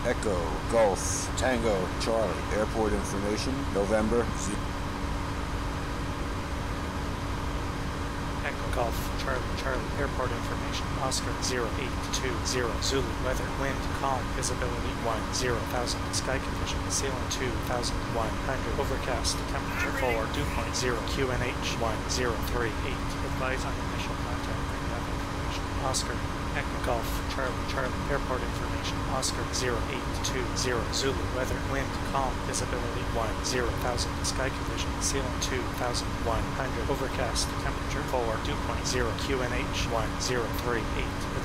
Echo, Golf, Tango, Charlie, airport information, November. Echo, Golf, Charlie, airport information, Oscar 0820, Zulu, weather, wind, calm, visibility 10,000, sky condition, ceiling 2,100, overcast, temperature 4.0, QNH 1038, advise on initial contact, information, Oscar, Echo, Golf, Charlie, airport information, Oscar 0820, Zulu, weather, wind, calm, visibility 10,000, sky condition, ceiling 2,100, overcast, temperature 4.0, QNH 1038,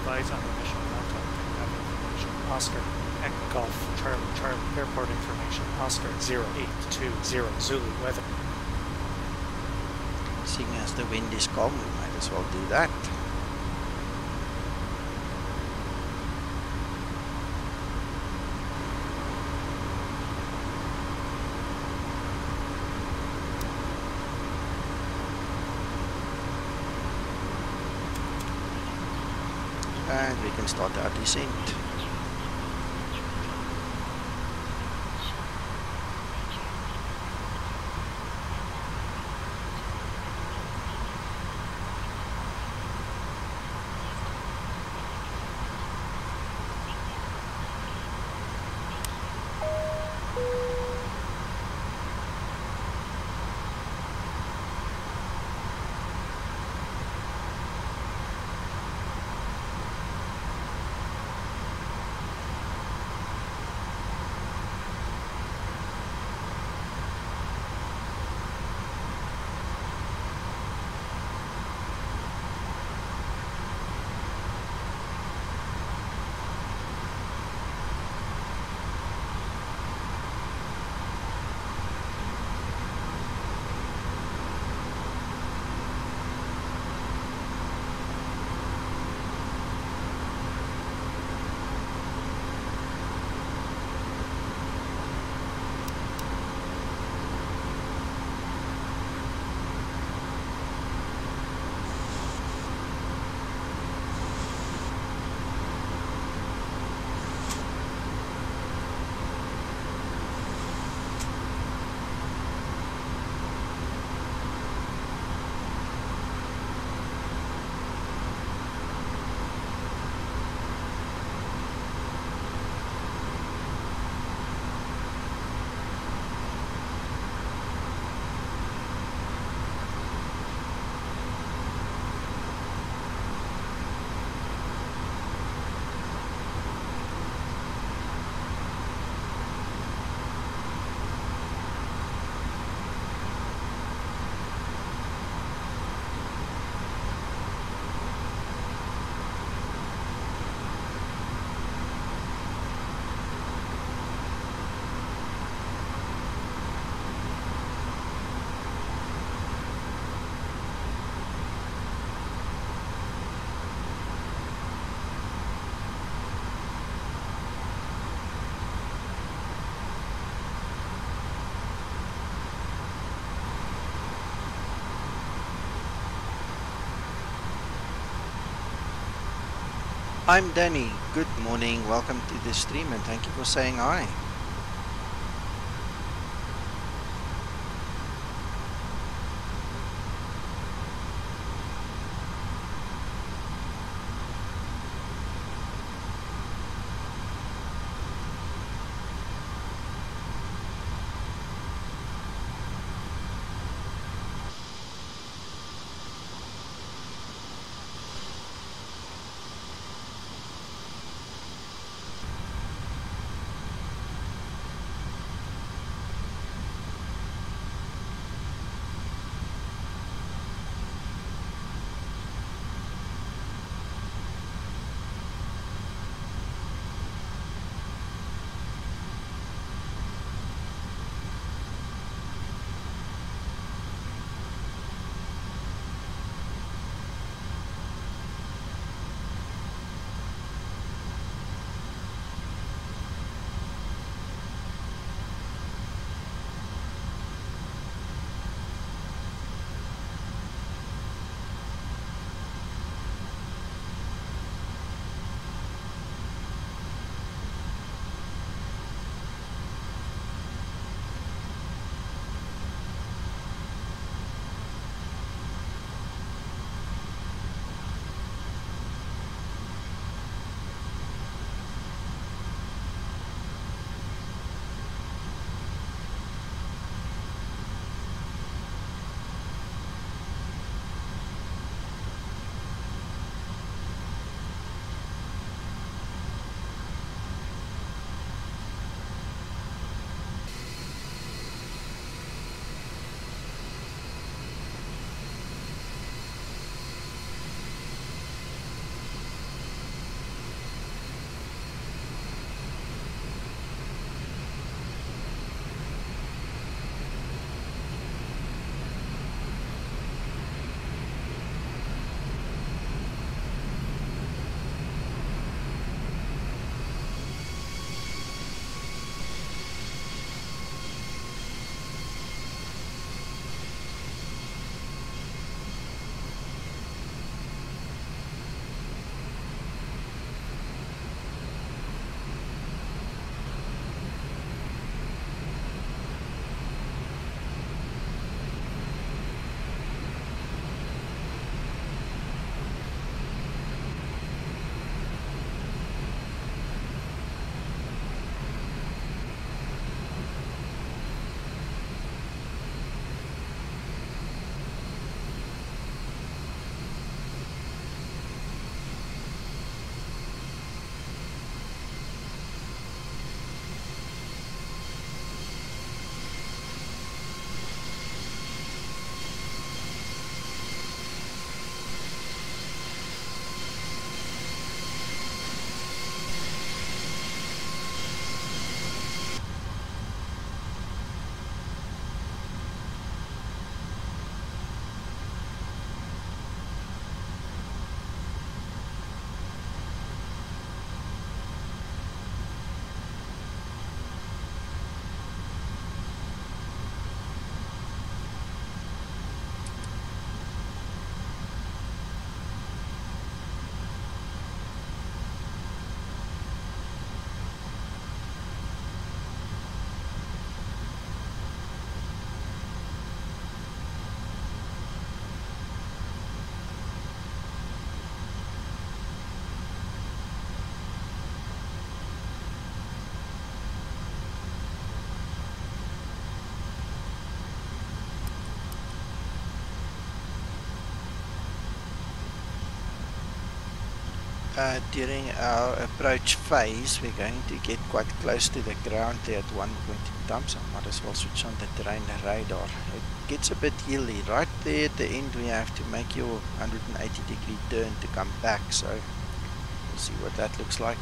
advise on initial contact, information, Oscar, Echo, Golf, Charlie, airport information, Oscar 0820, Zulu, weather. Seeing as the wind is calm, we might as well do that. And we can start our descent. I'm Danny. Good morning. Welcome to the stream and thank you for saying hi. During our approach phase, we're going to get quite close to the ground there at one point in time, so I might as well switch on the terrain radar. It gets a bit hilly. Right there at the end, we have to make your 180-degree turn to come back, so we'll see what that looks like.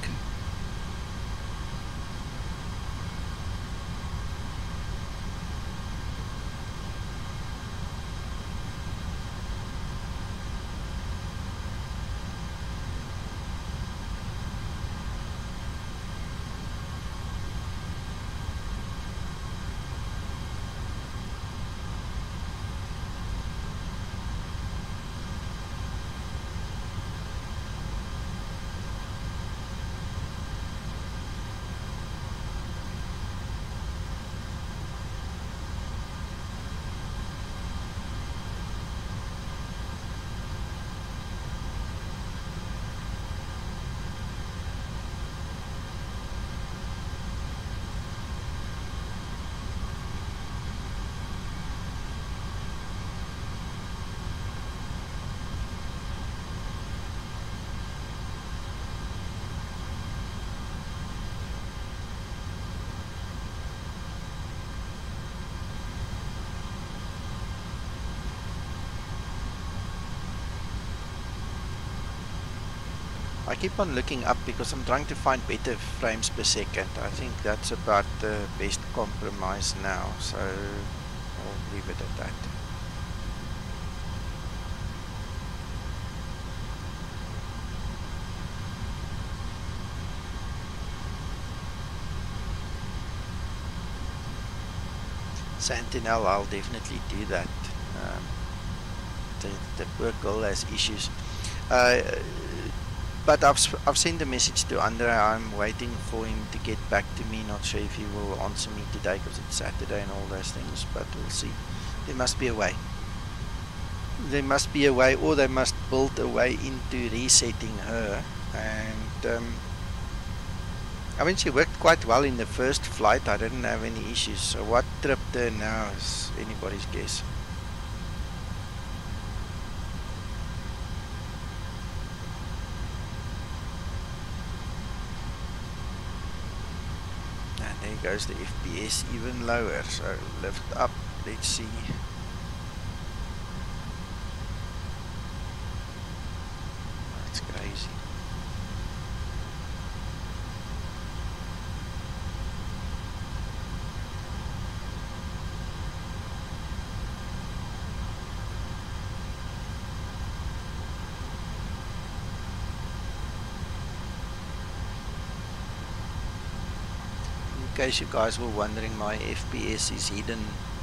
I keep on looking up because I'm trying to find better frames per second. I think that's about the best compromise now, so I'll leave it at that. Sentinel, I'll definitely do that. The poor girl has issues. But I've sent a message to Andre. I'm waiting for him to get back to me. Not sure if he will answer me today because it's Saturday and all those things, but we'll see. There must be a way. There must be a way, or they must build a way into resetting her. And I mean, she worked quite well in the first flight. I didn't have any issues. So what tripped her now is anybody's guess. And there goes the FPS even lower. So lift up. Let's see. That's crazy. In case you guys were wondering, my FPS is hidden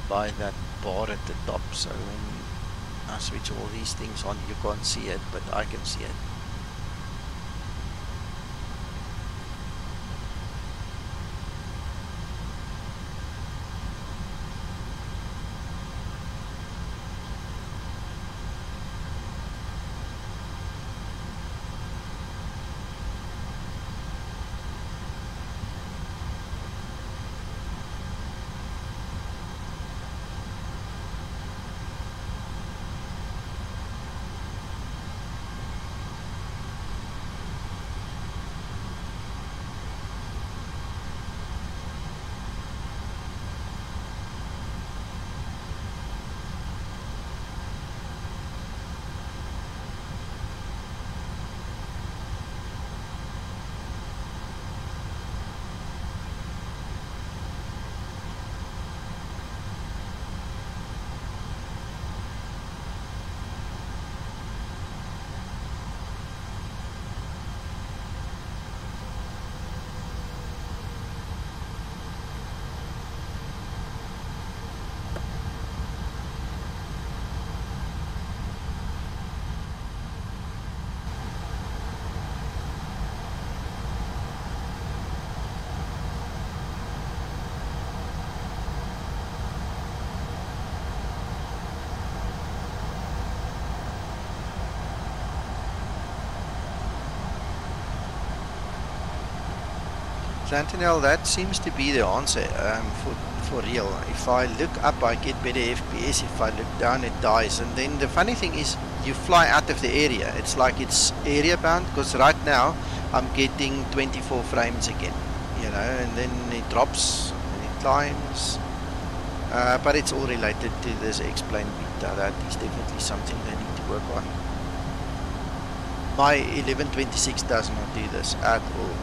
by that bar at the top, so when I switch all these things on you can't see it, but I can see it. Sentinel, that seems to be the answer for real. If I look up, I get better FPS. If I look down, it dies. And then the funny thing is, you fly out of the area. It's like it's area bound, because right now I'm getting 24 frames again, you know, and then it drops and it climbs. But it's all related to this explain beta. That is definitely something they need to work on. My 1126 does not do this at all.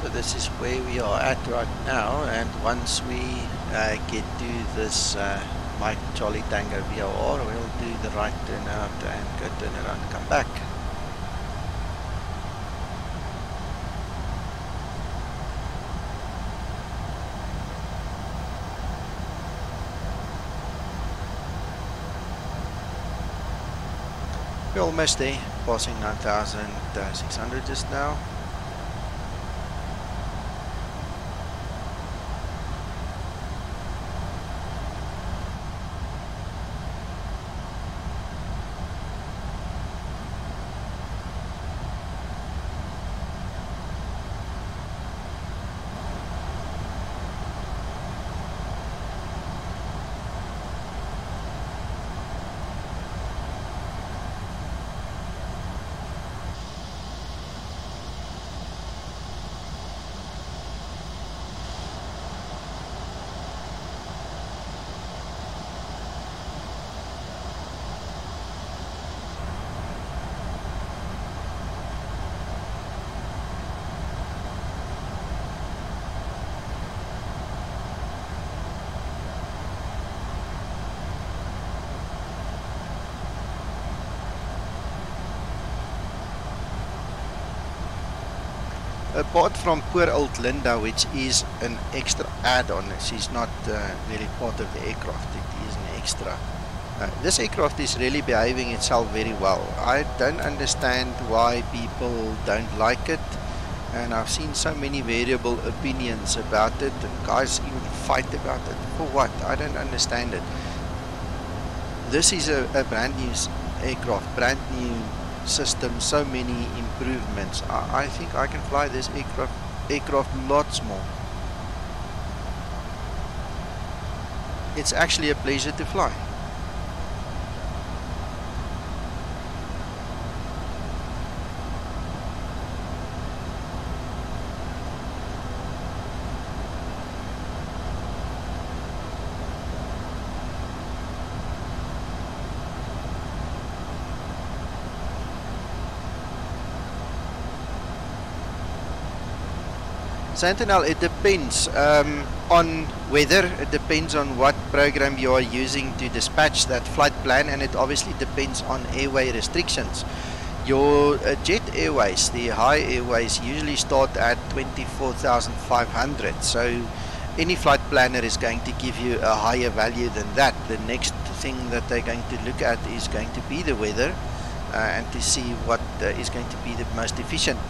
So this is where we are at right now, and once we get to this Mike Charlie Tango VOR will do the right turnout and go turn around and come back. We're almost there, passing 9,600 just now. Apart from poor old Linda, which is an extra add-on, she's not really part of the aircraft, it is an extra. This aircraft is really behaving itself very well. I don't understand why people don't like it, and I've seen so many variable opinions about it, and guys even fight about it. For what? I don't understand it. This is a brand new aircraft, brand new system, so many improvements. I think I can fly this aircraft lots more. It's actually a pleasure to fly. Sentinel, it depends on weather, it depends on what program you are using to dispatch that flight plan, and it obviously depends on airway restrictions. Your jet airways, the high airways, usually start at 24,500, so any flight planner is going to give you a higher value than that. The next thing that they're going to look at is going to be the weather and to see what is going to be the most efficient.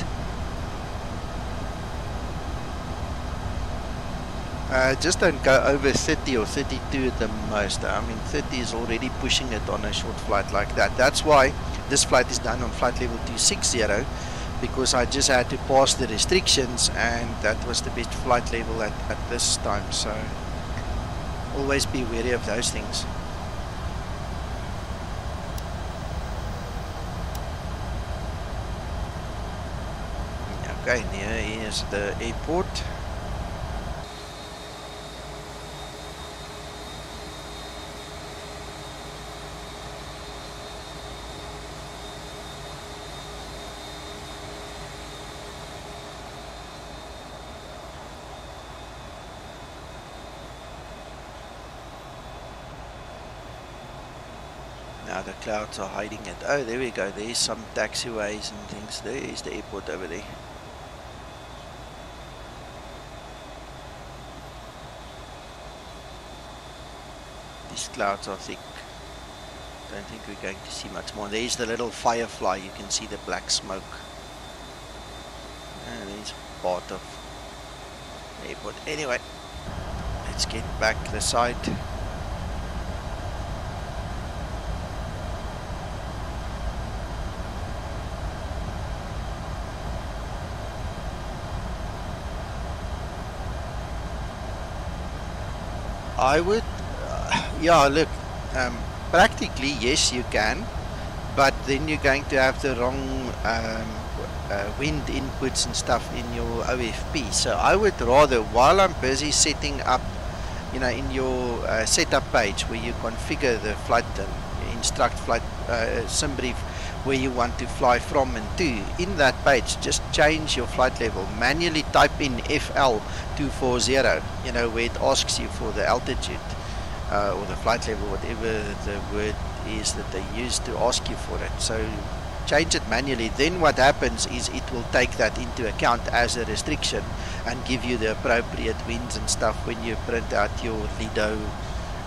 Just don't go over 30 or 32 at the most. I mean, 30 is already pushing it on a short flight like that. That's why this flight is done on flight level 260, because I just had to pass the restrictions, and that was the best flight level at this time. So always be wary of those things. Okay, here is the airport. Now the clouds are hiding it. Oh, there we go. There's some taxiways and things. There is the airport over there. These clouds are thick. Don't think we're going to see much more. There's the little firefly. You can see the black smoke. And there's part of the airport. Anyway, let's get back the side. I would, yeah, look, practically yes you can, but then you're going to have the wrong wind inputs and stuff in your OFP. So I would rather, while I'm busy setting up, you know, in your setup page where you configure the flight and instruct flight sim brief where you want to fly from and to, in that page just change your flight level, manually type in FL 240, you know, where it asks you for the altitude, or the flight level, whatever the word is that they use to ask you for it. So change it manually. Then what happens is it will take that into account as a restriction and give you the appropriate winds and stuff when you print out your Lido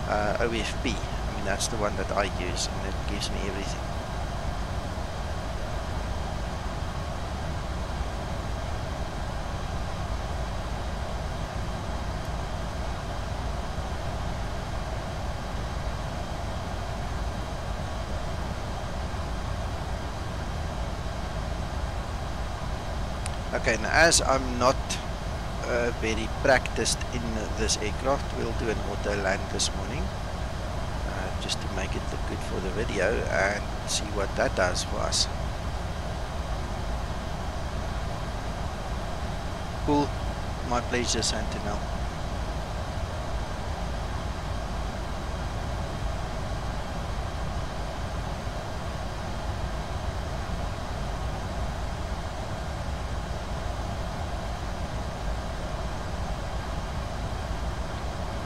OFP. I mean, that's the one that I use, and it gives me everything. Okay, and as I'm not very practiced in this aircraft, we'll do an auto land this morning, just to make it look good for the video and see what that does for us. Cool, my pleasure, Sentinel.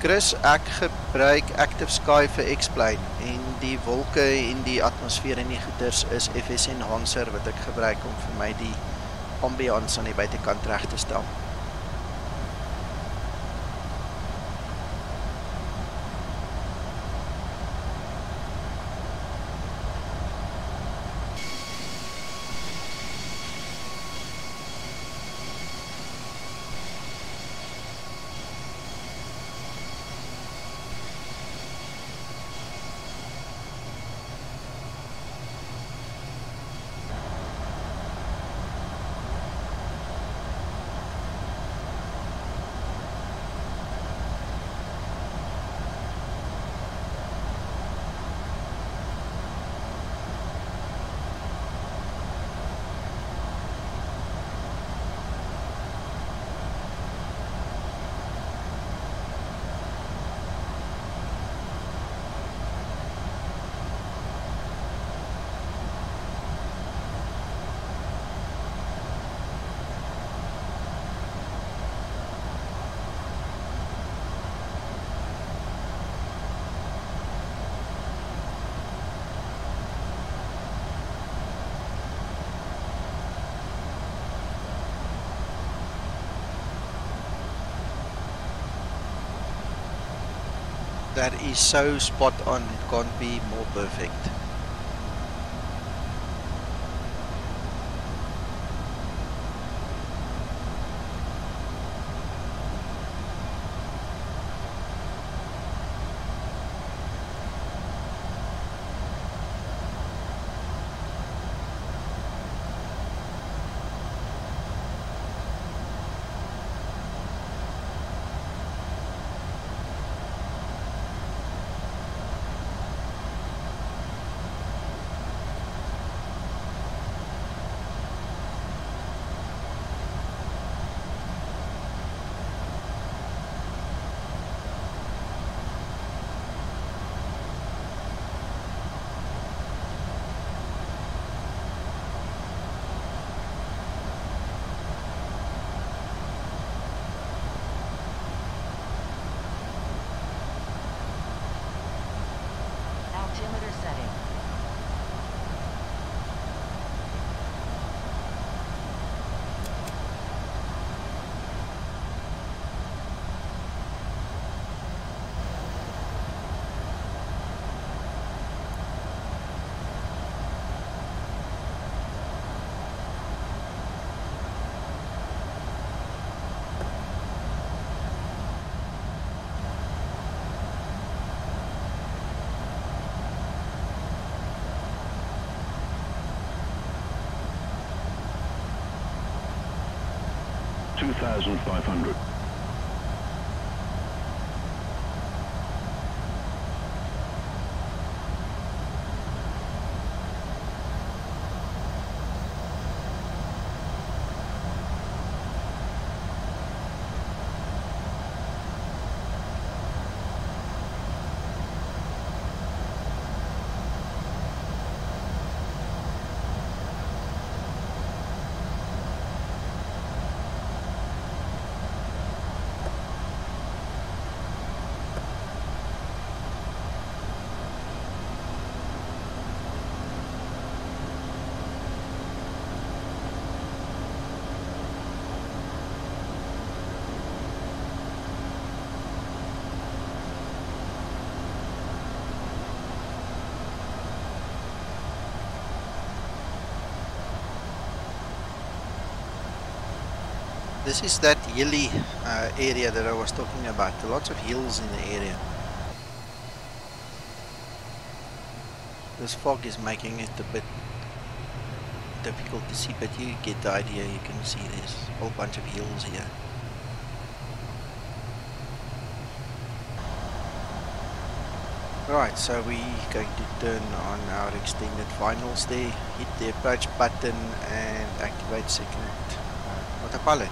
Chris, ek gebruik Active Sky vir X-Plane en die wolke en die atmosfeer en die goeders is FS Enhancer wat ek gebruik om vir my die ambiance aan die buitekant reg te stel. That is so spot on, it can't be more perfect. Altimeter setting. $2,500. This is that hilly area that I was talking about. Lots of hills in the area. This fog is making it a bit difficult to see, but you get the idea. You can see there's a whole bunch of hills here. Right, so we're going to turn on our extended finals there, hit the approach button and activate second autopilot.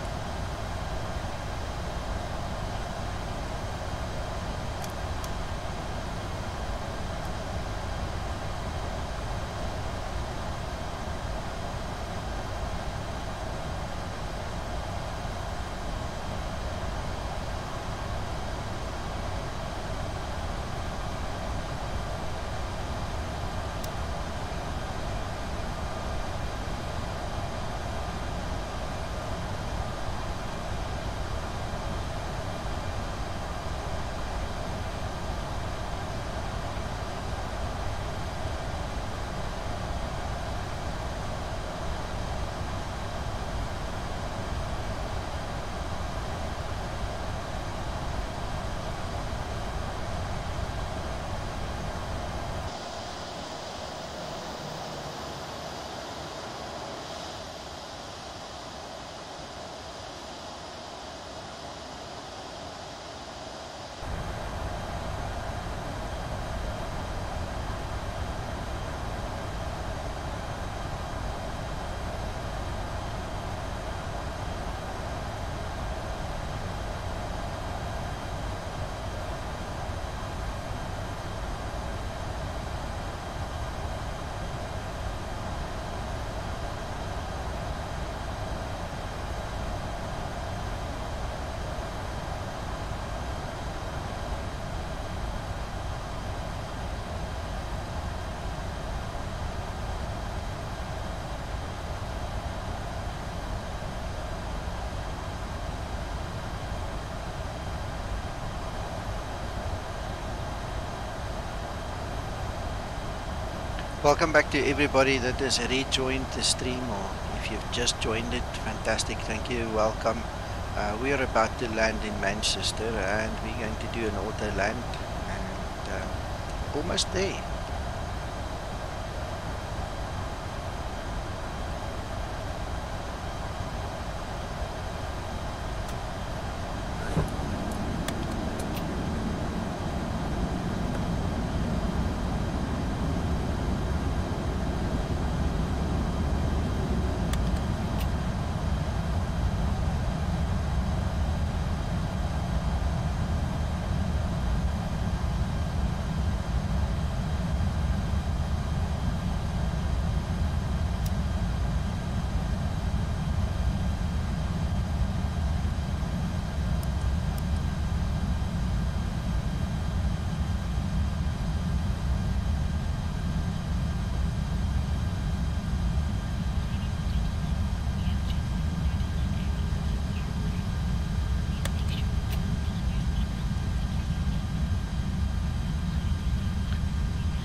Welcome back to everybody that has rejoined the stream, or if you've just joined it, fantastic, thank you, welcome. We are about to land in Manchester and we're going to do an auto land and almost there.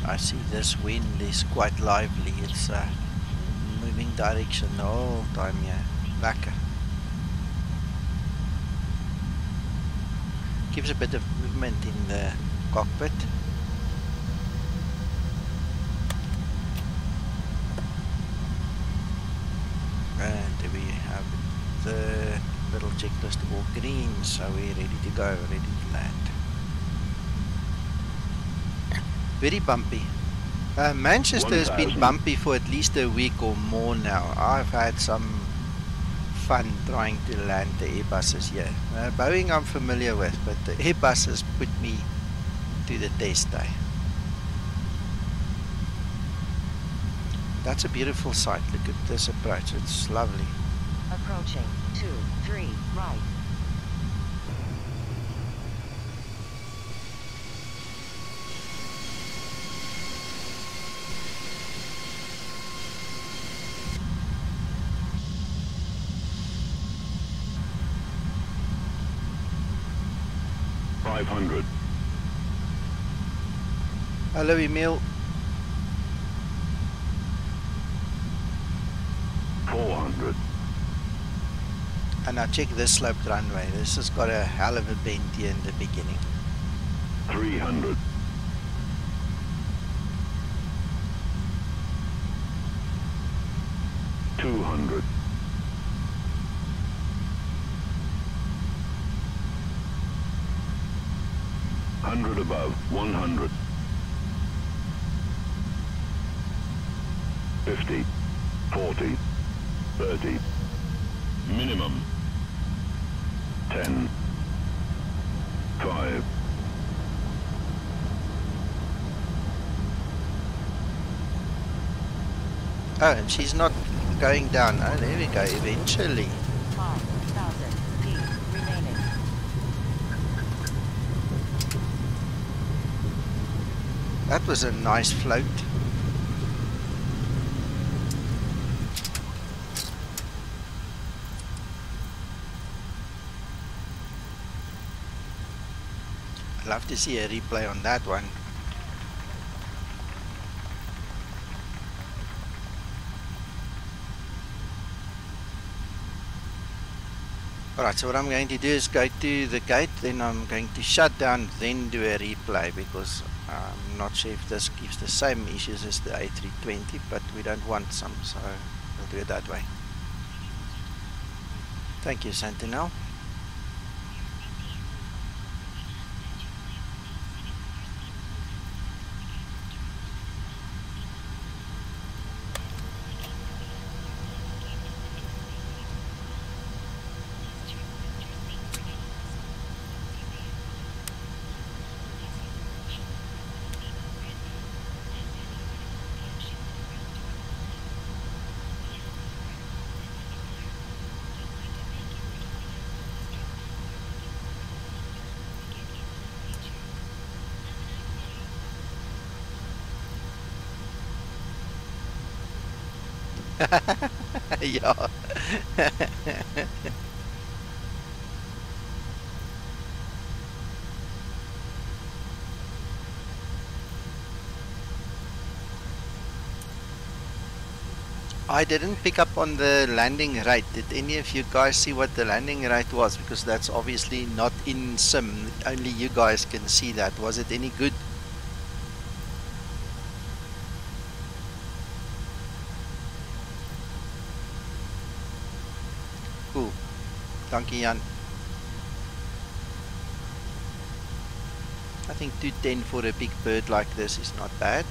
I see this wind is quite lively, it's moving direction the whole time here, lekker. Gives a bit of movement in the cockpit. And we have the little checklist all green, so we're ready to go, ready to land. Very bumpy. Manchester has been bumpy for at least a week or more now. I've had some fun trying to land the Airbuses here. Boeing I'm familiar with, but the Airbuses put me to the test. That's a beautiful sight. Look at this approach. It's lovely. Approaching 23 right. Hello, Emil. 400. And now check this sloped runway. This has got a hell of a bend here in the beginning. 300. 200. 100 above. 100. 50. 40. 30. Minimum. 10. 5. Oh, and she's not going down. Oh, there we go, eventually. 5,000 feet remaining. That was a nice float. I'd love to see a replay on that one. Alright, so what I'm going to do is go to the gate, then I'm going to shut down, then do a replay, because I'm not sure if this gives the same issues as the A320, but we don't want some, so we'll do it that way. Thank you, Sentinel. Ja. I didn't pick up on the landing rate. Did any of you guys see what the landing rate was? Because that's obviously not in sim. Only you guys can see that. Was it any good? Cool. Dankie Jan. I think 210 for a big bird like this is not bad.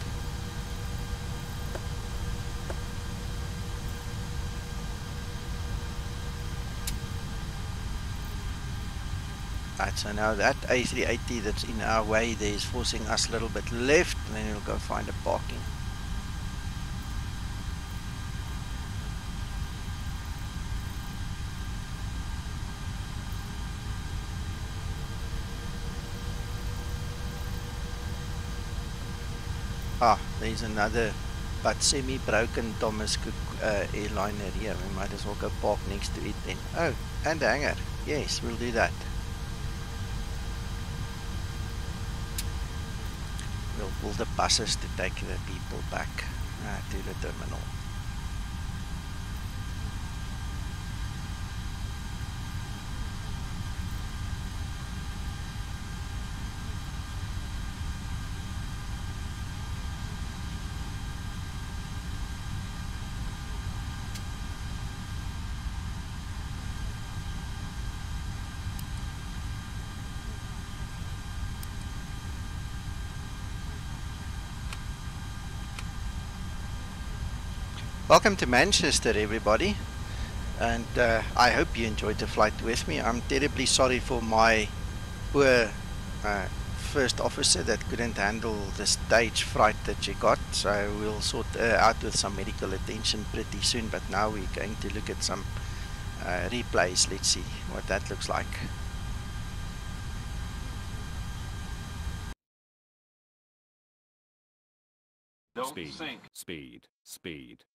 Right, so now that A380 that's in our way there is forcing us a little bit left, and then we'll go find a parking. Ah, there's another but semi-broken Thomas Cook airliner here. We might as well go park next to it then. Oh, and a hangar. Yes, we'll do that. We'll pull the buses to take the people back to the terminal. Welcome to Manchester, everybody, and I hope you enjoyed the flight with me. I'm terribly sorry for my poor first officer that couldn't handle the stage fright that she got, so we'll sort out with some medical attention pretty soon. But now we're going to look at some replays. Let's see what that looks like. Speed, speed, speed.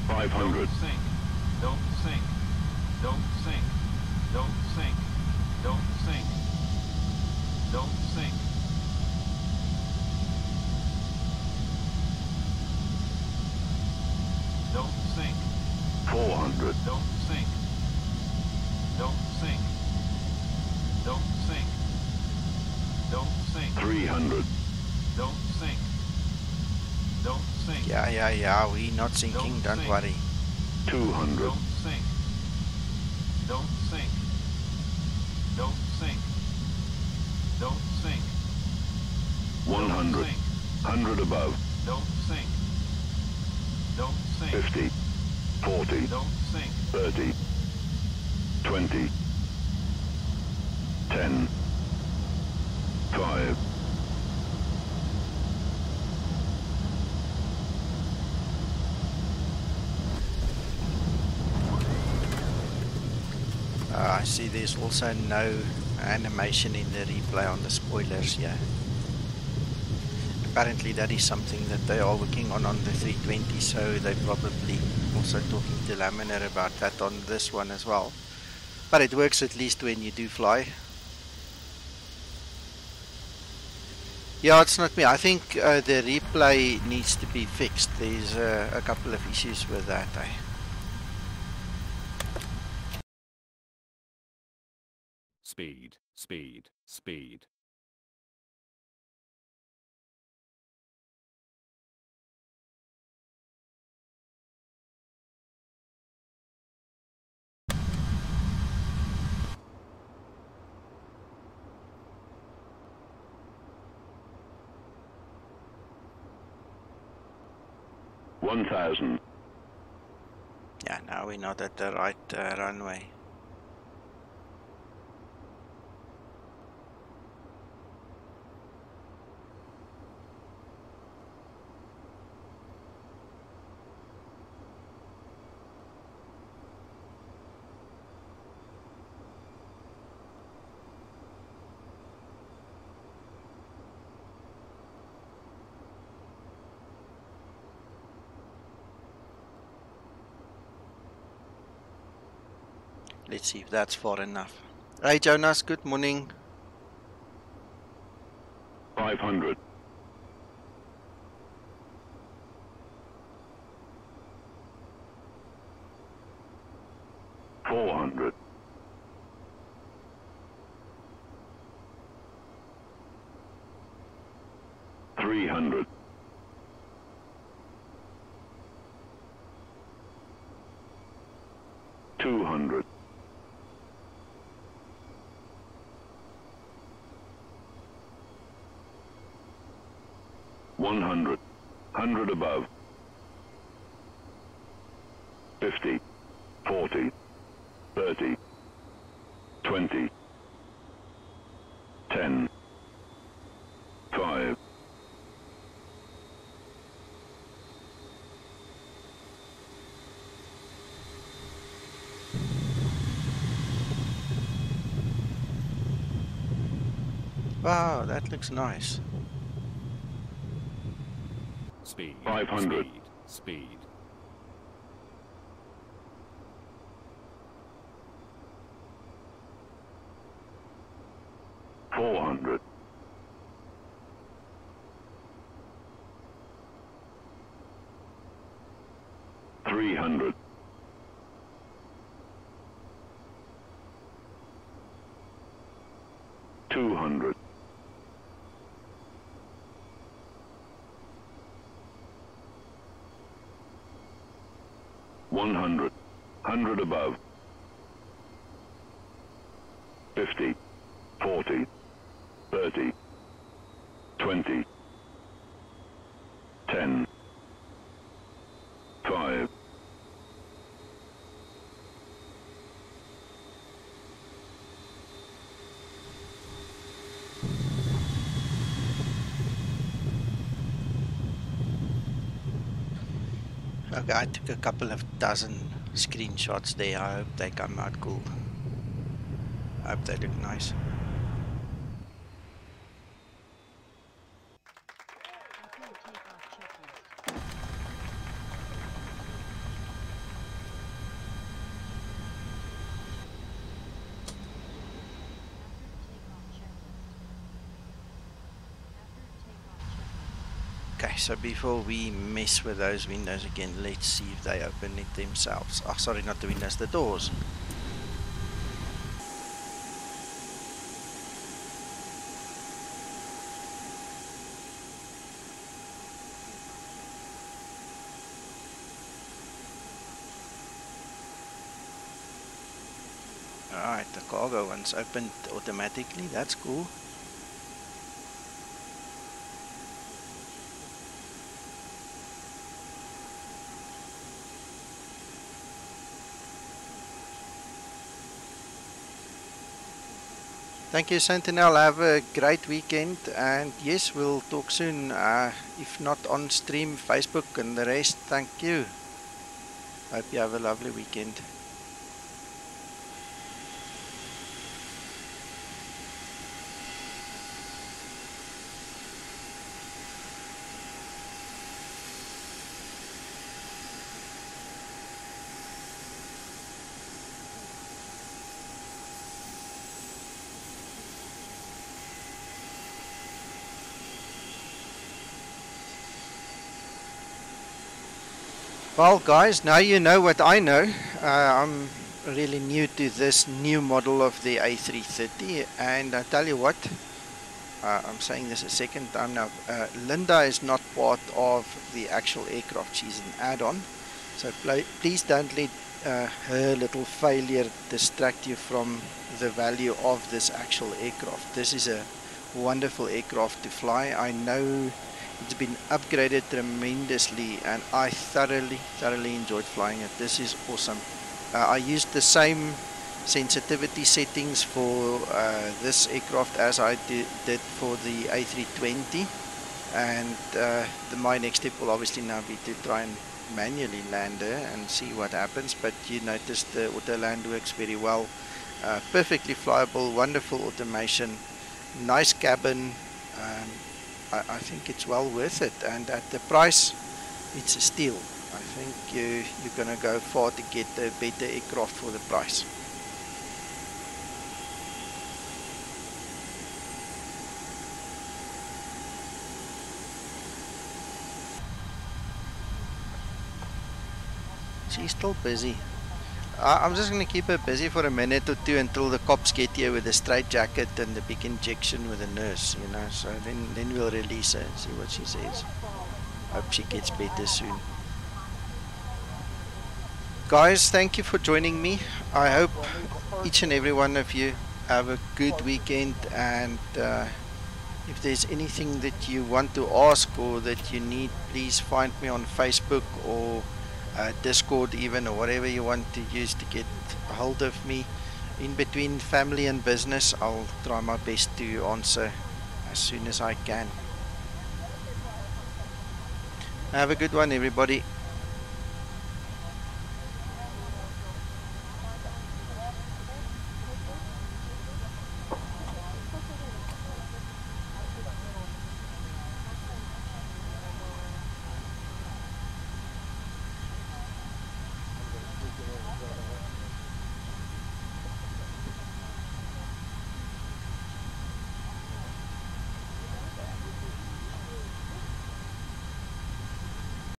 500. Sink. Don't sink. Don't sink. Don't sink. Don't sink. Don't sink. Don't sink. Don't sink. Don't sink. 300. Don't sink. Don't sink. Yeah, we're not sinking, don't sink. worry. 200. Don't sink. Don't sink. Don't sink. Don't sink. 100. Sink. 100 above. Don't sink. Don't sink. 50. 40. Don't sink. 30. 20. 10. 5. I see there's also no animation in the replay on the spoilers here. Apparently that is something that they are working on the 320, so they're probably also talking to Laminar about that on this one as well. But it works at least when you do fly. Yeah, it's not me. I think the replay needs to be fixed. There's a couple of issues with that. Speed, speed, speed. $1,000. Yeah, now we're not at the right runway. Let's see if that's far enough. Hey Jonas, good morning. 500. 400. 300. 200. 100. 100 above. 50. 40. 30. 20. 10. 5. Wow, that looks nice. Speed, 500. speed, speed. 400. 300. 200. 100. 100 above. 50. 40. 30. 20. 10. 5. Okay, I took a couple of dozen screenshots there. I hope they come out cool. I hope they look nice. Okay, so before we mess with those windows again, let's see if they open it themselves. Oh, sorry, not the windows, the doors. Alright, the cargo one's opened automatically. That's cool. Thank you, Sentinel. Have a great weekend, and yes, we'll talk soon. If not on stream, Facebook and the rest. Thank you. Hope you have a lovely weekend. Well, guys, now you know what I know. I'm really new to this new model of the A330, and I tell you what, I'm saying this a second time now. Linda is not part of the actual aircraft. She's an add-on. So please don't let her little failure distract you from the value of this actual aircraft. This is a wonderful aircraft to fly. I know it's been upgraded tremendously, and I thoroughly enjoyed flying it. This is awesome. I used the same sensitivity settings for this aircraft as I did for the A320, and my next step will obviously now be to try and manually land her and see what happens. But you notice the auto land works very well. Perfectly flyable, wonderful automation, nice cabin. I think it's well worth it, and at the price, it's a steal. I think you're gonna go far to get a better aircraft for the price. She's still busy. I'm just going to keep her busy for a minute or two until the cops get here with a straight jacket and the big injection with a nurse, you know. So then we'll release her and see what she says. Hope she gets better soon. Guys, thank you for joining me. I hope each and every one of you have a good weekend, and if there's anything that you want to ask or that you need, please find me on Facebook or Discord even, or whatever you want to use to get a hold of me. In between family and business, I'll try my best to answer as soon as I can. Have a good one, everybody.